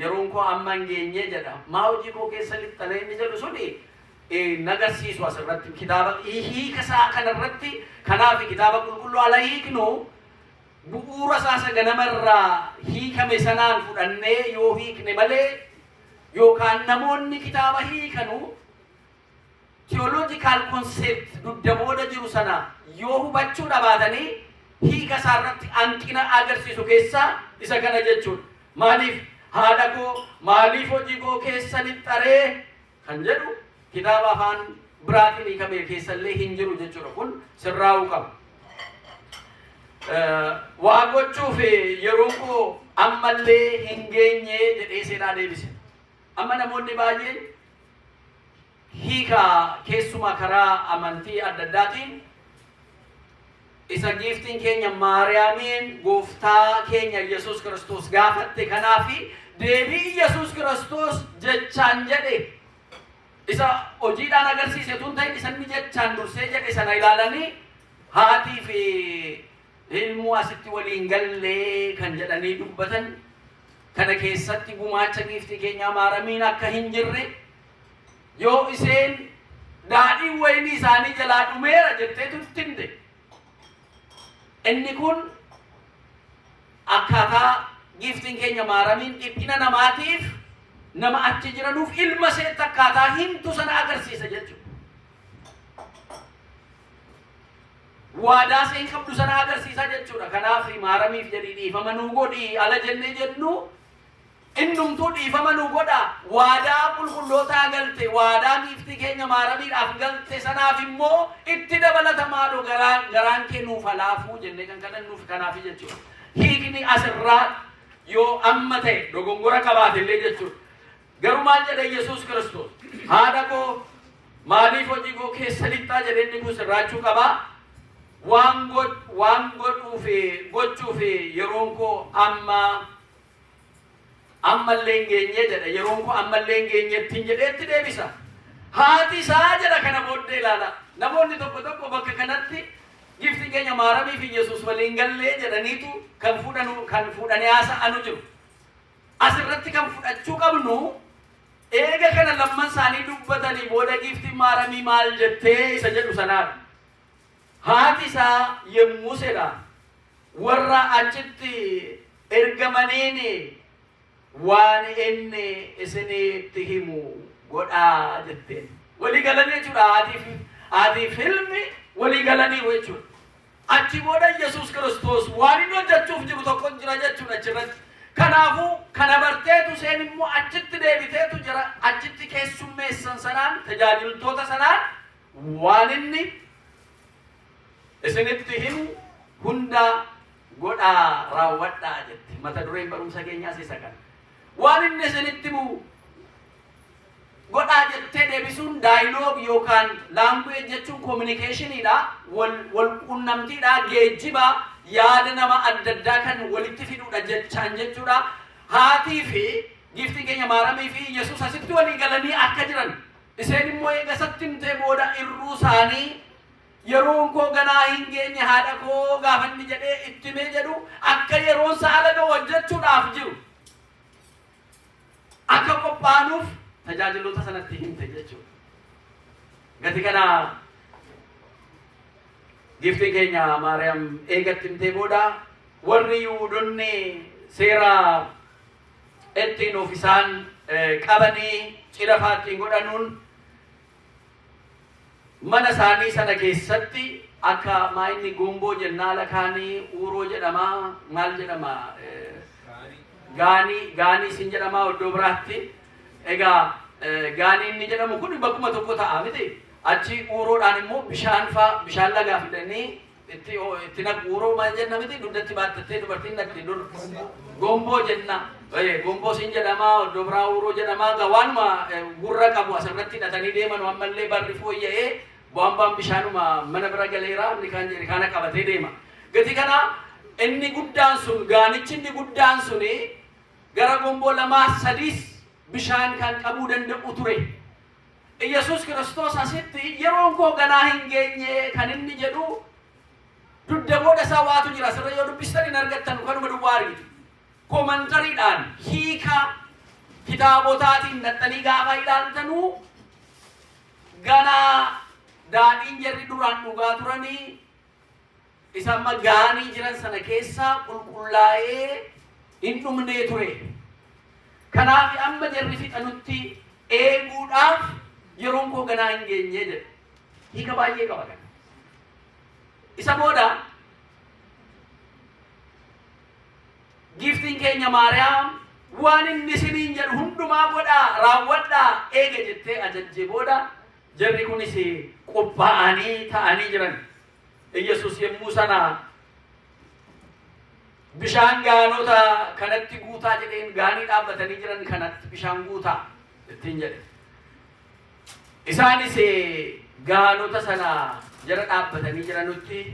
yeroon koo amma hin geenye jedha. Maa hojii koo keessa lixxaree inni jedhu suni nagarsiisu asirratti kitaaba hiika isaa kanarratti kanaaf kitaaba qulqulluu ala hiiknu bu'uura isaa ganamarraa hiikame sanaan fudhannee yoo hiikne malee yookaan namoonni kitaaba hiikanu theological concept dudda booda jiru sana yoo hubachuu dhabaatanii hiika isaarratti hanqina agarsiisu keessaa isa kana jechuudha. Maaliif haadha koo maaliif hojii koo keessa lixxaree kan jedhu kitaaba afaan biraatiin hiikame keessallee hin jiru jechuudha. Kun sirraa'uu qaba. Waa gochuuf yeroo koo ammallee hin geenye jedhee seenaa deebise. Amma namoonni baay'een hiika keessumaa karaa amantii adda addaatiin isa giiftiin keenya Maariyaamiin gooftaa keenya Yesuus Kiristoos gaafatte kanaafi deebii Yesuus Kiristoos jechaan jedhe isa hojiidhaan agarsiise tun ta'in isanni jechaan dursee jedhe sana ilaalanii haatii fi ilmuu asitti waliin gallee kan jedhanii dubbatan kana keessatti gumaacha giiftii keenya Maariyaamiin akka hin jirre yoo iseen daadhii waynii isaanii jalaa dhumeera jetteetu himte. Inni kun akkaataa giiftiin keenya Maariyaamiin dhiphina namaatiif nama achi jiranuuf ilma seetti akkaataa himtu sana agarsiisa jechuudha. Waadaa seen qabdu sana agarsiisa jechuudha. Kanaaf Maariyaamiif jedhii dhiifama nuu godhi ala jennee jennu innumtuu dhiifama nuu godha. Waadaa qulqullootaa galte waadaa giiftii keenya Maariyaamiidhaaf galte sanaaf immoo itti dabalatamaadho garaan kee nuuf halaafuu jennee kan kadhannuuf kanaafi jechuudha. Hiikni asirraa yoo amma ta'e dogongora qabaatellee jechuudha. Garuu maal jedha Yesuus Kiristoos? Haadha koo maaliif hojii koo keessa lixxaa jedhee inni kun sirraachuu qabaa? Waan gochuuf yeroon koo ammallee hin geenye jedha. Yeroon koo ammallee hin geenyettiin jedheetti deebisa. Haati isaa jedha kana booddee ilaala. Namoonni tokko bakka kanatti giftiin keenya maaramii fi Yesuus waliin gallee jedhaniitu kan fuudhanii haasa'anu jiru. Asirratti kan fudhachuu qabnu eega kana lamman isaanii dubbatanii booda giftiin maaramii maal jettee isa jedhu sanaadha. Haati isaa yemmuu sedha warra achitti ergamaniin waan inni isinitti himu godhaa jetteen. Walii galanii jechuudha. Haatiif ilmi walii galanii jechuudha. Achi booda Yesuus Kiristoos waan inni hojjechuuf jiru tokko jira jechuudha achirratti. Kanaafuu kana barteetu seen immoo achitti deebiteetu jira. Achitti keessummeessan sanaan tajaajiltoota sanaan waan inni isinitti himu hunda godhaa raawwadhaa jette. Mata dureen barumsa keenyaas isa kana. Waan inni isinitti himu godhaa jettee deebisuun dialogue yookaan language jechuun communicationidha. Wal quunnamtiidha, geejjiba, yaada nama adda addaa kan walitti fiduudha jechaan jechuudha. Haatii fi giftiin keenya maaramii fi Yesuus asitti walii galanii akka jiran. Iseen immoo eega sattimtee booda irruu isaanii yeroon koo ganaa hin geenye haadha koo gaafanni jedhee ittimee jedhu akka yeroon saala ga'u hojjechuudhaaf jiru. Akka qophaanuuf tajaajiloota sanatti himte jechuudha. Gati kana giftiin keenya Maariyaam eegatti himtee booda warri Yihuudoonni seera ittiin of isaan qabanii cidha faattiin godhanuun mana isaanii sana keessatti akka maayinni gomboo jennaa lakaanii uuroo jedhama maal jedhama gaanii sin jedhama iddoo biraatti. Egaa gaanii inni jedhamu kun bakkuma tokko ta'a miti. Achi uuroodhaan immoo bishaan lagaa fidanii itti naqu uuroo maal jenna miti dugdatti baatattee dubartiin naqti dur gomboo jenna. Gomboo sin jedhama iddoo biraa uuroo jedhama. Gawaanuma gurra qabu asirratti hidhatanii deeman ammallee barri fooyya'ee bu'aan bishaanuma mana bira galeera inni kana qabatee deema. Gati kana inni guddaan sun gaanichi inni guddaan suni gara gomboo lamaa sadiis bishaan kan qabuu danda'u ture. Yesuus Kiristoos asitti yeroon koo ganaa hin geenye kan inni jedhu dugda booda isaa waatu jira. Asirra yoo dubbistan hin argattan kanuma duwwaarii. Komantariidhaan hiika kitaabotaatiin naxxanii gaafa ilaaltanuu ganaa daadhiin jarri duraan dhugaa turanii isa amma gaanii jiran sana keessaa qulqullaa'ee hin dhumnee ture. Kanaaf amma jarri fixanutti eeguudhaaf yeroon koo ganaa hin geenye jedhe. Hiika baay'ee qaba kana. Isa booda giftiin keenya Maariyaam waan inni isiniin jedhu hundumaa godhaa raawwadhaa eega jettee ajajjee booda jarri kunis qophaa'anii ta'anii jiran. Yesuus yemmuu sana bishaan gaanota kanatti guutaa jedheen gaanii dhaabbatanii jiran kanatti bishaan guutaa ittiin jedhe. Isaanis gaanota sana jara dhaabbatanii jiranutti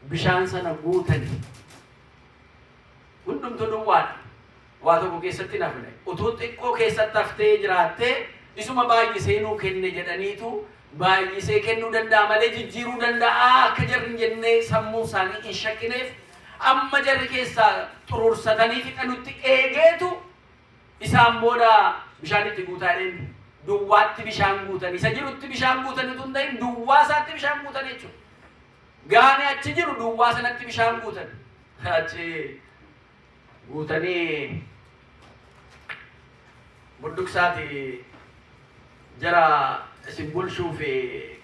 bishaan sana guutanii. Hundumtuu duwwaadha. Waa tokko keessatti nafne. Utuu xiqqoo keessatti haftee jiraattee isuma baay'isee nuu kenne jedhaniitu baay'isee kennuu danda'a malee jijjiiruu danda'a akka jarri hin jennee sammuu isaanii hin shakkineef amma jarri keessaa xuruursatanii fixanutti eegeetu isaan booda bishaan itti guutaa jedheen duwwaatti bishaan guutan isa jirutti bishaan guutan utuu hin ta'in duwwaa isaatti bishaan guutan jechuudha. Gaanii achi jiru duwwaa sanatti bishaan guutan. Achi guutanii budduqsaati jara isin bulchuuf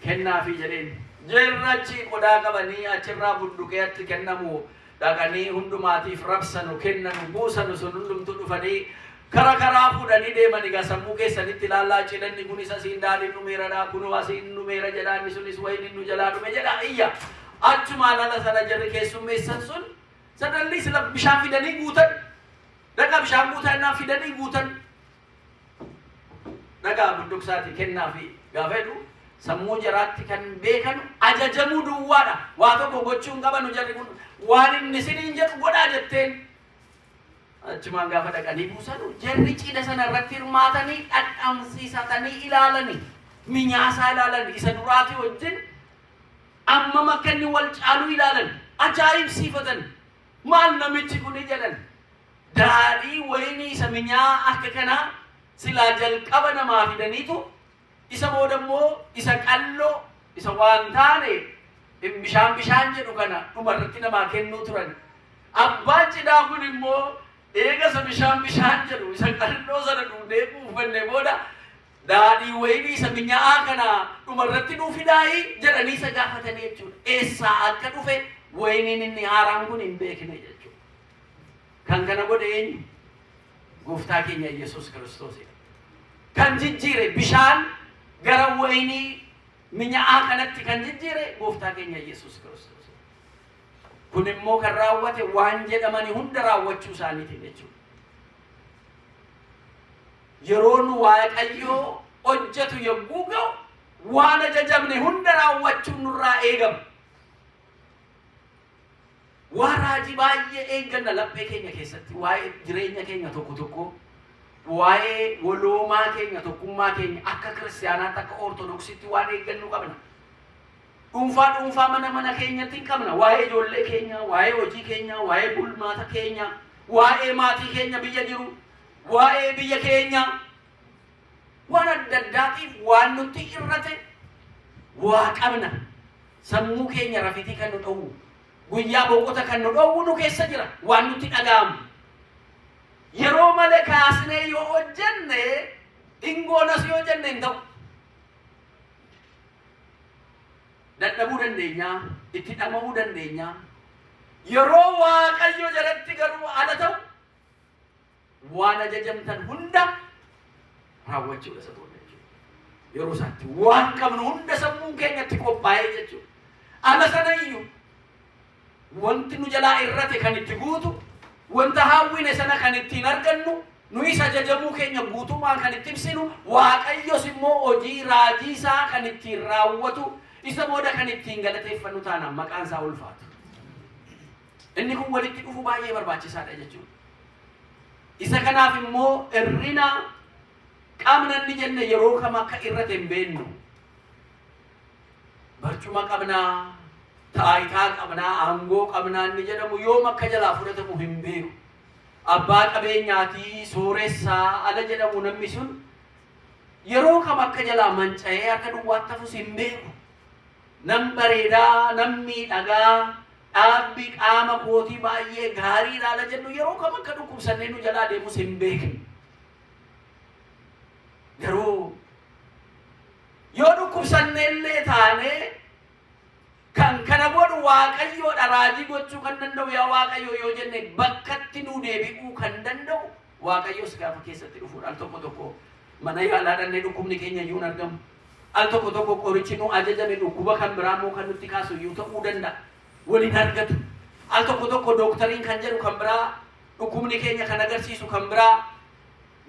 kennaafi jedheen jarrachi qodaa qabanii achirraa budduqeetti kennamu dhaqanii hundumaatiif rabsanu kennanu buusanu sun hundumtu dhufanii karaa fuudhanii deeman. Egaa sammuu keessanitti ilaallaa cidhanni kunis asiin daadhiin dhumeeradha kunoo asiin dhumeera jedha inni sunis wayiniin nu jalaa dhume jedha iyya achumaan ala sana jarri keessummeessan sun sadalli sila bishaan fidanii guutan. Dhagaa bishaan guutannaaf fidanii guutan. Dhagaa budduqsaati kennaafi gaafa jedhu sammuu jaraatti kan beekanu ajajamuu duwwaadha. Waa tokko gochuun qabanu jarri kun waan inni isiniin jedhu godhaa jetteen. Achumaan gaafa dhaqanii buusanu jarri cidha sana irratti hirmaatanii dhadhamsiisatanii ilaalanii minyaasaa ilaalanii isa duraati wajjin amma makkanni wal caaluu ilaalan ajaa'ibsiifatan maal namichi kun jedhan daadhii wayinii isa minyaa akka kanaa silaa jalqaba namaa fidaniitu isa boodammoo isa qalloo isa waan taane bishaan jedhu kana dhumarratti namaa kennuu turan. Abbaan cidhaa kun immoo eega sa bishaan jedhu isa qalloo sana dhuunee buufannee booda daadhii wayinii isa minyaa kana dhumarratti nuu fidaayii jedhanii isa gaafatanii jechuudha. Eessaa akka dhufe wayiniin inni haaraan kun hin beekne jechuudha. Kan kana godhe eenyu? Gooftaa keenya Yesuus Kiristoos. Kan jijjiire bishaan gara wayinii minyaa kanatti kan jijjiire gooftaa keenya Yesuus Kiristoos. Kun immoo kan raawwate waan jedhamani hunda raawwachuu isaaniitiin jechuudha. Yeroon Waaqayyoo hojjetu yogguu ga'u waan ajajamne hunda raawwachuun nurraa eegama. Waa raajii baay'ee eegganna laphee keenya keessatti waa'ee jireenya keenya tokko tokko waa'ee waloomaa keenya tokkummaa keenya akka kiristaanaatti akka ortodoksiitti waan eeggannu qabna. Dhuunfaa mana keenyatti hin qabna. Waa'ee ijoollee keenya, waa'ee hojii keenya, waa'ee bulmaata keenya, waa'ee maatii keenya biyya jiru, waa'ee biyya keenya waan adda addaatiif waan nutti irrate waa qabna. Sammuu keenya rafitii kan nu dhowwu, guyyaa boqota kan nu dhowwu nu keessa jira waan nutti dhaga'amu. Yeroo malee kaasnee yoo hojjenne dhingoonas yoo jenne hin ta'u. Dadhabuu dandeenya, itti dhama'uu dandeenya. Yeroo Waaqayyo jalatti garuu ala ta'u waan ajajamtan hunda raawwachuudha isa tola jechuudha. Yeroo isaatti waan qabnu hunda sammuun keenyatti qophaa'ee jechuudha. Ala sanayyuu wanti nu jalaa irrate kan itti guutu, wanta hawwine sana kan ittiin argannu, nuyis ajajamuu keenya guutumaan kan itti ibsinu, Waaqayyos immoo hojii raajii isaa kan ittiin raawwatu, isa booda kan ittiin galateeffannu taanaan maqaan isaa ulfaatu. Inni kun walitti dhufu baay'ee barbaachisaadha jechuudha. Isa kanaaf immoo irrina qaamna inni jenne yeroo kam akka irrate hin beeknu. Barcuma qabnaa, taayitaa qabnaa, aangoo qabnaa inni jedhamu yoom akka jalaa fudhatamu hin beeku. Abbaa qabeenyaatii sooressaa ala jedhamu namni sun yeroo kam akka jalaa manca'ee akka duwwaatti hafus hin beeku. Nam bareedaa, nam miidhagaa, dhaabbi qaama kootii baay'ee gaariidha ala jennu yeroo kam akka dhukkubsannee nu jalaa deemus hin beeknu. Garuu yoo dhukkubsanneellee taane kan kana godhu Waaqayyoodha. Raajii gochuu kan danda'u yaa Waaqayyo yoo jenne bakkatti nu deebi'uu kan danda'u Waaqayyos gaafa keessatti dhufuudha. Al tokko tokko mana yaalaa dhannee dhukkubni keenya iyyuu hin argamu. Al tokko tokko qorichi nu ajajame dhukkuba kan biraa immoo kan nutti kaasu iyyuu ta'uu danda'a. Waliin argatu. Al tokko tokko dooktariin kan jedhu kan biraa, dhukkubni keenya kan agarsiisu kan biraa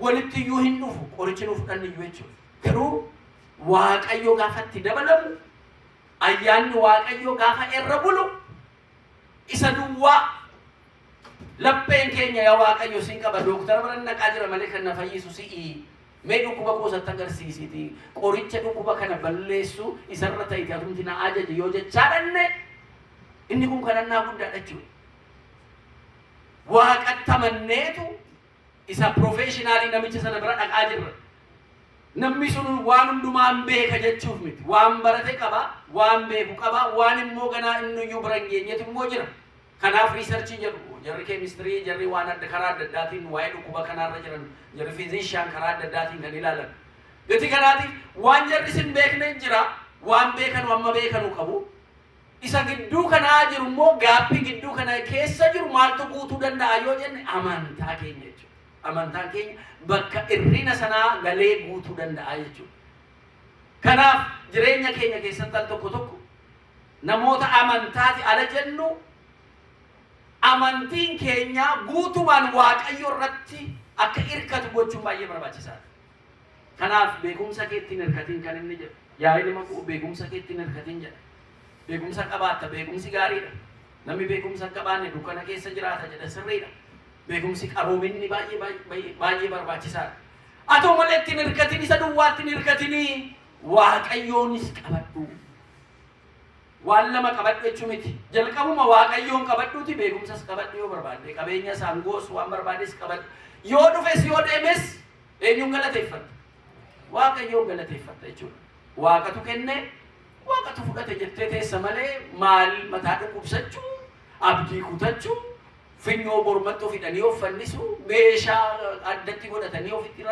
walitti iyyuu hin dhufu. Qorichi nu fudhanne iyyuu jechuudha. Garuu Waaqayyo gaafatti dabalamu, ayyaanni Waaqayyo gaafa irra bulu isa duwwaa lapheen keenya yaa Waaqayyo sin qaba. Dooktara biran naqaa jira malee kan na fayyisu si'i. Mee dhukkuba koosatti agarsiisiti. Qoricha dhukkuba kana balleessu isarra ta'iti atumti na ajaje yoo jechaa dhanne inni kun kadhannaa guddaadha jechuudha. Waaqatti amanneetu isa professionaalii namicha sana bira dhaqaa jirra. Namni sun waan hundumaan beeka jechuuf miti. Waan barate qaba, waan beeku qaba, waan immoo ganaa inni iyyuu bira hin geenyetu immoo jira. Kanaaf riisarchii jedhu jarri keemistirii, jarri waan adda karaa adda addaatiin waa'ee dhukkuba kanaarra jiran, jarri fiizishaan karaa adda addaatiin kan ilaalan. Gati kanaatiif waan jarri sin beekne jira, waan beekanu amma beekanu qabu. Isa gidduu kanaa jiru immoo gaaffii gidduu kana keessa jiru maaltu guutuu danda'a yoo jenne amantaa keenya jechuudha. Amantaan keenya bakka irrina sanaa galee guutuu danda'a jechuudha. Kanaaf jireenya keenya keessatti al tokko tokko namoota amantaati ala jennu amantiin keenya guutumaan waaqayyo irratti akka irkatu gochuun baay'ee barbaachisaadha. Kanaaf beekumsa keetiin hirkatiin kan inni jedhu. Yaa ilma koo beekumsa keetiin hirkatiin jedha. Beekumsa qabaatta, beekumsi gaariidha. Namni beekumsa qabaanne dukkana keessa jiraata jedha sirriidha. Beekumsi qaroominni baay'ee barbaachisaadha. Atoo malee ittiin hirkatiin isa duwwaatti hirkatinii waaqayyoonis qabadhu. Waan lama qabadhu jechuun miti. Jalqabuma waaqayyoon qabadhuuti beekumsas qabadhu yoo barbaadde qabeenya saangoos waan barbaades qabadhu. Yoo dhufes yoo deemes eenyuun galateeffata? Waaqayyoon galateeffata jechuudha. Waaqatu kenne, waaqatu fudhate jettee teessa malee maal mataa dhukkubsachuu, abdii kutachuu, finyoo mormatti ofidhanii of fannisuu, meeshaa addatti godhatanii ofitti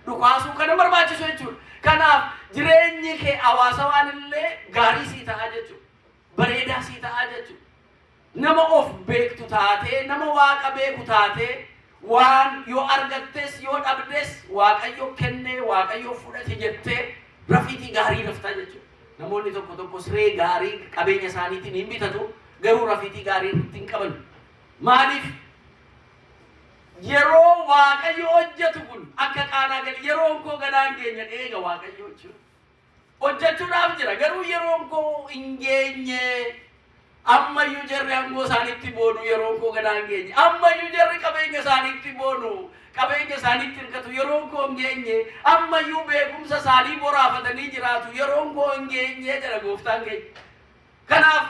dhukaasuu kana barbaachisu jechuudha. Kanaaf jireenyi kee hawaasa waan illee gaarii sii ta'a jechuudha. Bareedaa sii ta'a jechuudha. Nama of beektu taatee, nama waaqa beeku taatee, waan yoo argattes yoo dhabdes waaqayyo kennee waaqayyo fudhate jettee rafiitii gaarii raftaa jechuudha. Namoonni tokko tokko siree gaarii qabeenya isaaniitiin hin bitatu garuu rafiitii gaarii hin qaban. Maaliif? Yeroo waaqayyo hojjetu kun akka qaanaa gali yeroon koo gadaan keenya eega waaqayyo jechuudha. Hojjechuudhaaf jira garuu yeroon koo hin geenye ammayyuu jarri aangoo isaaniitti boonu yeroon koo gadaan geenye ammayyuu jarri qabeenya isaaniitti boonu qabeenya isaaniitti hirkatu yeroon koo hin geenye ammayyuu beekumsa isaanii boraafatanii jiraatu yeroon koo hin geenye jedha gooftaan keenya. Kanaaf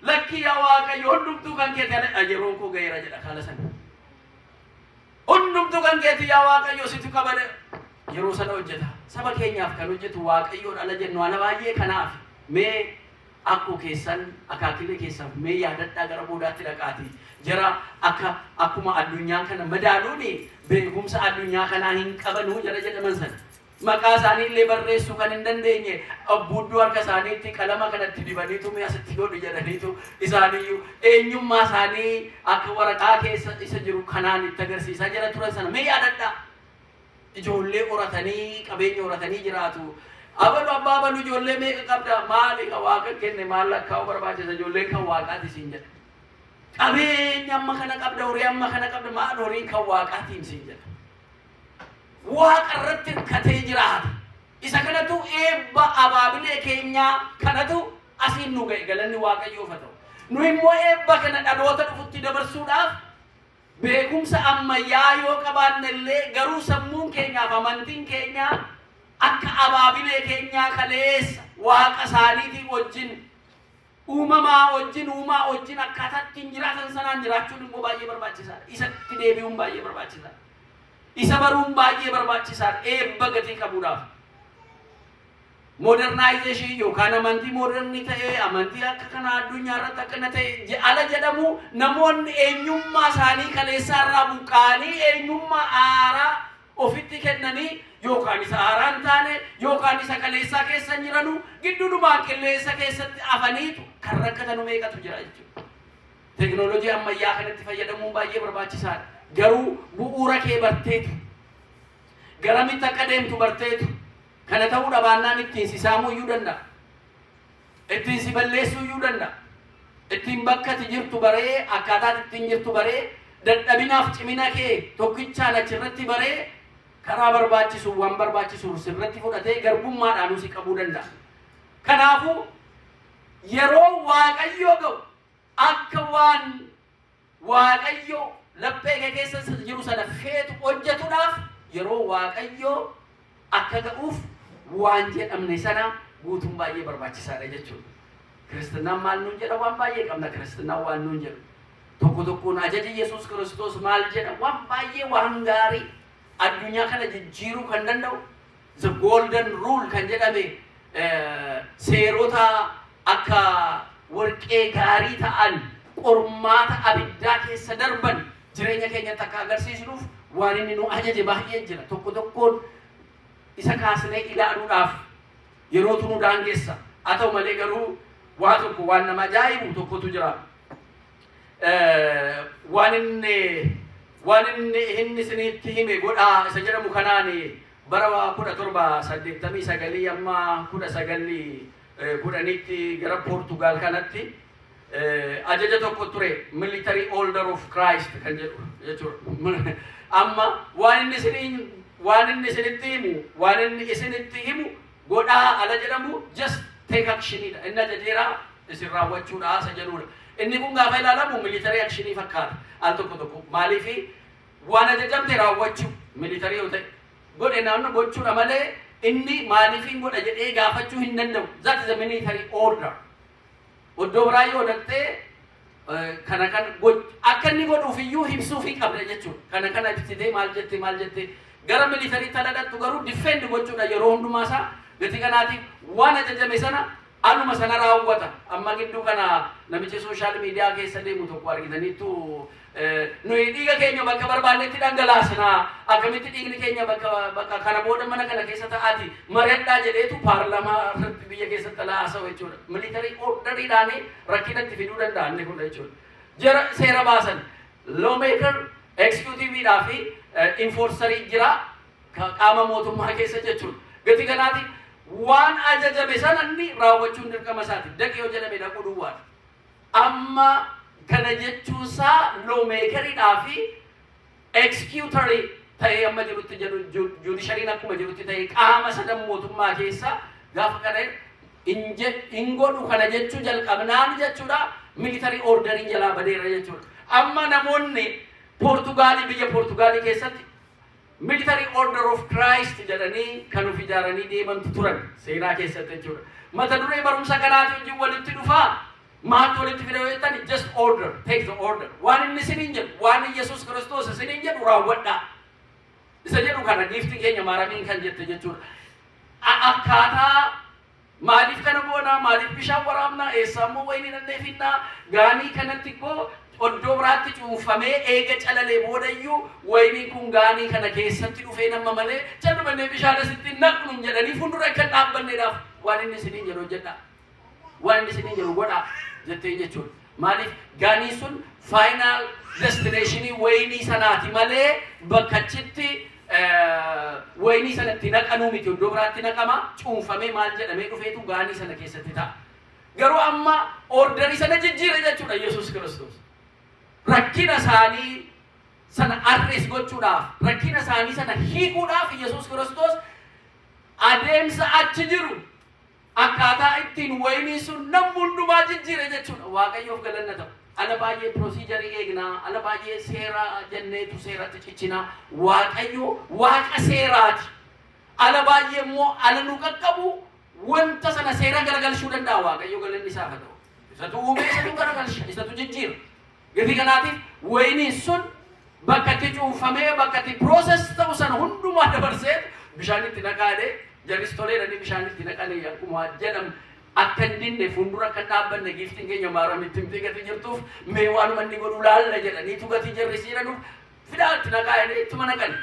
lakkii yaa waaqayyo hundumtuu kan keeti yeroon koo ga'eera jedha kaala sana. Hundumtuu kan keeti yaa waaqayyo situ qabade yeroo sana hojjeta. Saba keenyaaf kan hojjetu waaqayyoon ala jennu ana baay'ee kanaaf mee akkoo keessan akaakilee keessan mee yaadadhaa gara boodaatti dhaqaati. Jara akkuma addunyaa kana madaaluuni beekumsa addunyaa kanaa hin qabanuu jara jedhaman sana. Maqaa isaanii illee barreessuu kan hin dandeenye abbuudduu harka isaaniitti qalama kanatti dibaniitu mee asitti godhu jedhaniitu isaaniiyyuu eenyummaa isaanii akka waraqaa keessa isa jiru kanaan itti agarsiisaa jira turan sana mee yaadadhaa. Ijoollee horatanii qabeenya horatanii jiraatu. Abalu abbaa abalu ijoollee meeqa qabda? Maali ka waaqa kenne maal lakkaa'u barbaachisa ijoolleen kan waaqaati siin jedha. Qabeenya amma kana qabda horii amma kana qabda maal horiin kan waaqaatiin siin jedha. Waaqa irratti hirkatee jiraata. Isa kanatu eebba abaabilee keenyaa kanatu asiin nu ga'e galanni waaqayyoof haa ta'u. Nu immoo eebba kana dhaloota dhufutti dabarsuudhaaf beekumsa ammayyaa yoo qabaanne illee garuu sammuun keenyaaf amantiin keenya akka abaabilee keenyaa kaleessa waaqa isaaniitiin wajjin uumamaa wajjin akkaataa ittiin jiraatan sanaan jiraachuun immoo baay'ee barbaachisaadha. Isatti deebi'uun baay'ee barbaachisaadha. Isa baruun baay'ee barbaachisaadha eebba gatii qabuudhaaf. Modernization yookaan amantii modernii ta'ee amantii akka kana addunyaa irratti akkana ta'e ala jedhamu namoonni eenyummaa isaanii kaleessaa irraa buqqaanii eenyummaa haaraa ofitti kennanii yookaan isa haaraa hin taane yookaan isa kaleessaa keessa jiranu gidduudhumaan qilleensa keessatti afaniitu kan rakkatanu meeqatu jira jechuudha. Teknooloojii ammayyaa kanatti fayyadamuun baay'ee barbaachisaadha. Garuu bu'uura kee barteetu garamitti akka deemtu barteetu kana ta'uu dhabaannaan ittiin si saamuu iyyuu danda'a. Ittiin si balleessuu iyyuu danda'a. Ittiin bakka ati jirtu baree akkaataa ittiin jirtu baree dadhabinaaf cimina kee tokkichaan achirratti baree karaa barbaachisu waan barbaachisu sirratti fudhatee garbummaadhaan si qabuu danda'a. Kanaafuu yeroo waaqayyoo ga'u akka waan waaqayyoo laphee kee keessa jiru sana feetu hojjetuudhaaf yeroo waaqayyoo akka ga'uuf waan jedhamne sana guutuun baay'ee barbaachisaadha jechuudha. Kiristaanaan maal nuun jedha waan baay'ee qabna kiristaanaan waan nuun jedhu. Tokko tokkoon ajaji Yesuus Kiristoos maal jedha waan baay'ee waan gaarii addunyaa kana jijjiiruu kan danda'u the golden rule kan jedhame seerota akka warqee gaarii ta'an qormaata abiddaa keessa darban jireenya keenyatti akka agarsiisnuuf waan inni nu ajaje baay'ee jira. Tokko tokkoon isa kaasnee ilaaluudhaaf yerootu nu daangeessa. Haa ta'u malee garuu waa tokko waan nama ajaa'ibu tokkotu jira. Waan inni isinitti hime godhaa isa jedhamu kanaan bara 1789 amma 1910 gara Poortugaal kanatti ajaja tokko ture military order of Christ kan jedhu jechuudha. Amma waan inni isinitti himu godhaa ala jedhamu just take action ida. Inni ajajeera isin raawwachuudha isa jedhudha. Inni kun gaafa ilaalamu military action fakkaata. Al tokko maaliif waan ajajamte raawwachuu military yoo ta'e godhe naannoo gochuudha malee inni maaliifin godha jedhee gaafachuu hin danda'u. That is a military order. Oddoo biraa yoo dhattee kana kan akka inni godhuuf iyyuu himsuuf hin qabne jechuudha. Kana ibsitee maal jettee gara military taladhattu garuu defend gochuudha yeroo hundumaa isaa gati kanaatiif waan ajajame sana aluma sana raawwata. Amma gidduu kana namichi social media keessa deemu tokko argitaniittu nuyi dhiiga keenya bakka barbaannetti dhangalaasnaa akkamitti dhiigni keenya bakka kana booda mana kana keessa ta'aati mari'adhaa jedheetu paarlamaa irratti biyya keessatti laasa jechuudha. Military orderiidhaan rakkinatti fiduu danda'an kun jechuudha. Jara seera baasan lawmaker executiveidhaa fi enforcerii jira qaama mootummaa keessa jechuudha. Gati kanaati waan ajajame sananni raawwachuun dirqama isaati. Dhaqee yoo jedhame dhaquu duwwaadha. Amma kana jechuusaa lawmakeriidhaa fi executory ta'ee amma jirutti jedhu judiciary'n akkuma jirutti ta'ee qaama sadan mootummaa keessa gaafa kana hin godhu kana jechuu jalqabnaan jechuudha military orderiin jalaa badeera jechuudha. Amma namoonni biyya Poortugaalii keessatti military order of Christ jedhanii kan of ijaaranii deemantu turan seenaa keessatti jechuudha. Mata duree barumsa kanaatu wajjin walitti dhufaa maaltu walitti fidee jettan just order, take the order. Waan inni isiniin jedhu waan Yesuus Kiristoos isiniin jedhu raawwadhaa. Isa jedhu kana giifti keenya maaramiin kan jette jechuudha. Akkaataa maaliif kana goonaa maaliif bishaan waraabnaa eessaammoo wayinii nanneefinnaa gaanii kanatti koo oddoo biraatti cuunfamee eega calalee boodayyuu wayiniin kun gaanii kana keessatti dhufee nama malee calumannee bishaan asitti naqnuun jedhanii fuuldura akka dhaabbanneedhaaf waan inni isiniin jedhu hojjedhaa. Waan inni isiniin jedhu godhaa jettee jechuudha. Maaliif gaanii sun final destinationii wayinii sanaati malee bakkachitti wayinii sanatti naqanuu miti oddoo biraatti naqama cuunfamee maal jedhamee dhufeetu gaanii sana keessatti ta'a. Garuu amma orderii sana jijjiire jechuudha Yesuus Kiristoos. Rakkina isaanii sana arrees gochuudhaaf rakkina isaanii sana hiikuudhaaf Yesuus Kiristoos adeemsa achi jiru akkaataa ittiin wayinii sun namni hundumaa jijjiire jechuudha. Waaqayyoof galanna ta'u. Ala baay'ee procedure eegnaa, ala baay'ee seera jenneetu seeratti ciccinaa. Waaqayyo waaqa seeraati. Ala baay'ee immoo ala nu qaqqabu wanta sana seera garagalchuu danda'a Waaqayyo galanni isaaf ta'u. Isatu uumee isatu garagalcha, isatu jijjiira. Gatii kanaatiif wayiniin sun bakka itti cuunfamee bakka itti process ta'u sana hundumaa dabarsee bishaan itti naqaadee jarris toleedhanii bishaan itti naqanii akkuma jedhamu akka hin dinne fuuldura akka dhaabbanne giiftiin keenya maaramitti himtee gati jirtuuf mee waanuma inni godhu laalla jedhaniitu gatii jarrisi jedhanuuf fidaa itti naqaadee ittuma naqani.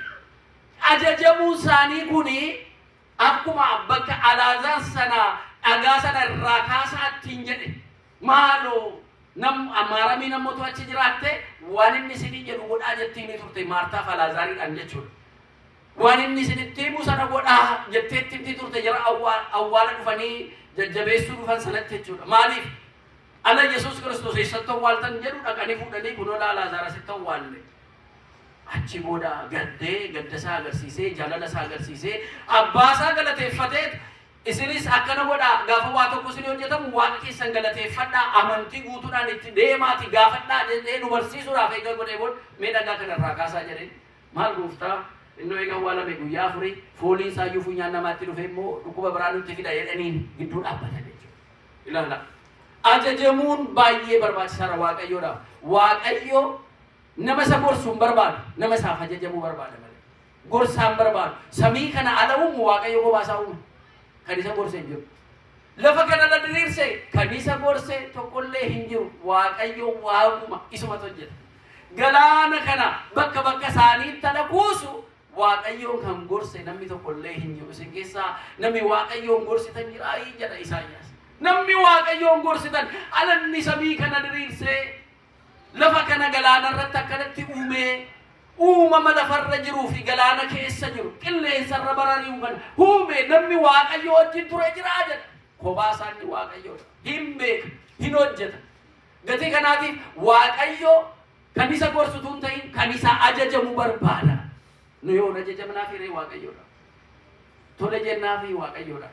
Ajajamuu isaanii kuni akkuma bakka Alaazaar sana dhagaa sana irraa kaasaa ittiin jedhe maaloo amaaramii namoota achi jiraatte waan inni isinii jedhu godhaa jettiin turte Maartaaf Alaazaariidhaan jechuudha. Waan inni isinitti himu sana godhaa jetteetti himti turte jara awwaala dhufanii jajjabeessuu dhufan sanatti jechuudha. Maaliif ala Yesuus Kiristoos eessatti awwaaltan jedhu dhaqanii fuudhanii kunoo Alaazaar asitti awwaalle. Achi booda gaddasaa agarsiisee jaalala isaa agarsiisee abbaasaa galateeffatee isinis akkana godhaa gaafa waa tokko isin hojjetamu waaqa keessan galateeffadhaa amantii guutuudhaan itti deemaati gaafadhaa jedhee nu barsiisuudhaaf eega godhee booda mee dhagaa kanarraa kaasaa jedheen maal gooftaa innoo eega awwaalame guyyaa afurii fooliin isaayyuu funyaan namaatti dhufe immoo dhukkuba biraa nutti fida jedhaniin gidduu dhaabbatan jechuudha. Ilaala ajajamuun baay'ee barbaachisaadha Waaqayyoodhaaf. Waaqayyo nama isa gorsu hin barbaadu nama isaaf ajajamuu barbaada malee gorsaan barbaadu. Samii kana ala uumu Waaqayyo kophaa uume. Kan isa gorse hin jiru. Lafa kana la diriirse kan isa gorse tokkollee hin jiru. Waaqayyo waaquma isuma hojjeta. Galaana kana bakka isaanii tana kuusu Waaqayyoon kan gorse namni tokkollee hin jiru. Isin keessaa namni Waaqayyoon gorsitan jira jedha Isaayyaas. Namni Waaqayyoon gorsitan alanni samii kana diriirse lafa kana galaana irratti akkanatti uumee uumama lafarra jiruu fi galaana keessa jiru qilleensarra barari'u kan uume namni Waaqayyo wajjin ture jira jedha. Kophaa isaanii Waaqayyoodha. Hin beeka, hin hojjeta. Gatii kanaatiif Waaqayyo kan isa gorsutu hin ta'in kan isa ajajamu barbaada. Nu yoo ajajamnaaf hiree Waaqayyoodha. Tole jennaafi Waaqayyoodha.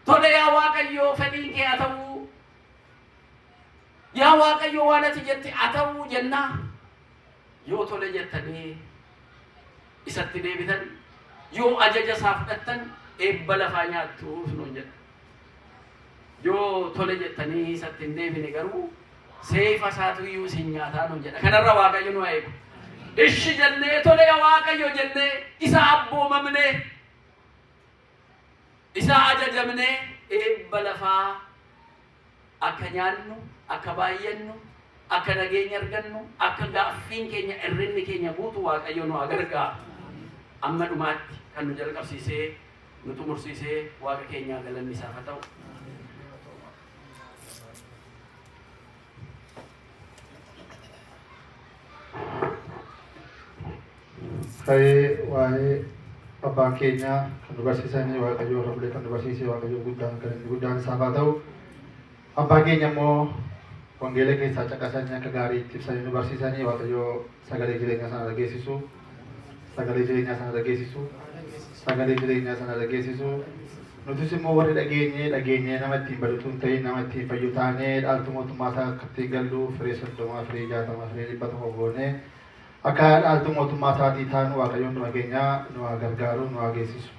Tole yaa Waaqayyo fedhiin kee haa ta'u. Yaa Waaqayyo waan ati jette haa ta'u jennaa. Yoo tole jettanii isatti deebitan, yoo ajaja isaa fudhattan eebba lafaa nyaattuuf nuun jedha. Yoo tole jettanii isatti hin deebine garuu seefa isaatu iyyuu isin nyaataa nuun jedha. Kanarra Waaqayyo nu haa eegu. Ishi jennee tole yaa Waaqayyo jennee isa abboomamnee isa ajajamnee eebba lafaa akka nyaannu, akka baay'annu, akka nageenya argannu, akka gaaffiin keenya irrinni keenya guutu Waaqayyo nu haa gargaaru. Amma dhumaatti kan nu jalqabsiisee nu xumursiisee Waaqa keenyaa galanni isaaf haa ta'u. Waa'ee abbaa keenyaa kan nu barsiisanii Waaqayyo Rabbilee kan nu barsiise Waaqayyo guddaan isaaf haa ta'u. Abbaa keenya immoo wangeela keessaa caqasanii akka gaariitti ibsanii nu barsiisanii Waaqayyo sagalee jireenyaa sana dhageessisu, sagalee jireenyaa sana dhageessisu, sagalee jireenyaa sana dhageessisu. Nutis immoo warri dhageenyee nama ittiin badhatu hin ta'in nama ittiin fayyu taanee dhaaltu mootummaa isaa akka ittiin gallu firee 30, firee 60, firee 100 goonee akka dhaaltu mootummaa isaatii taanu Waaqayyoon dhuma keenyaa nu haa gargaaru, nu haa geessisu.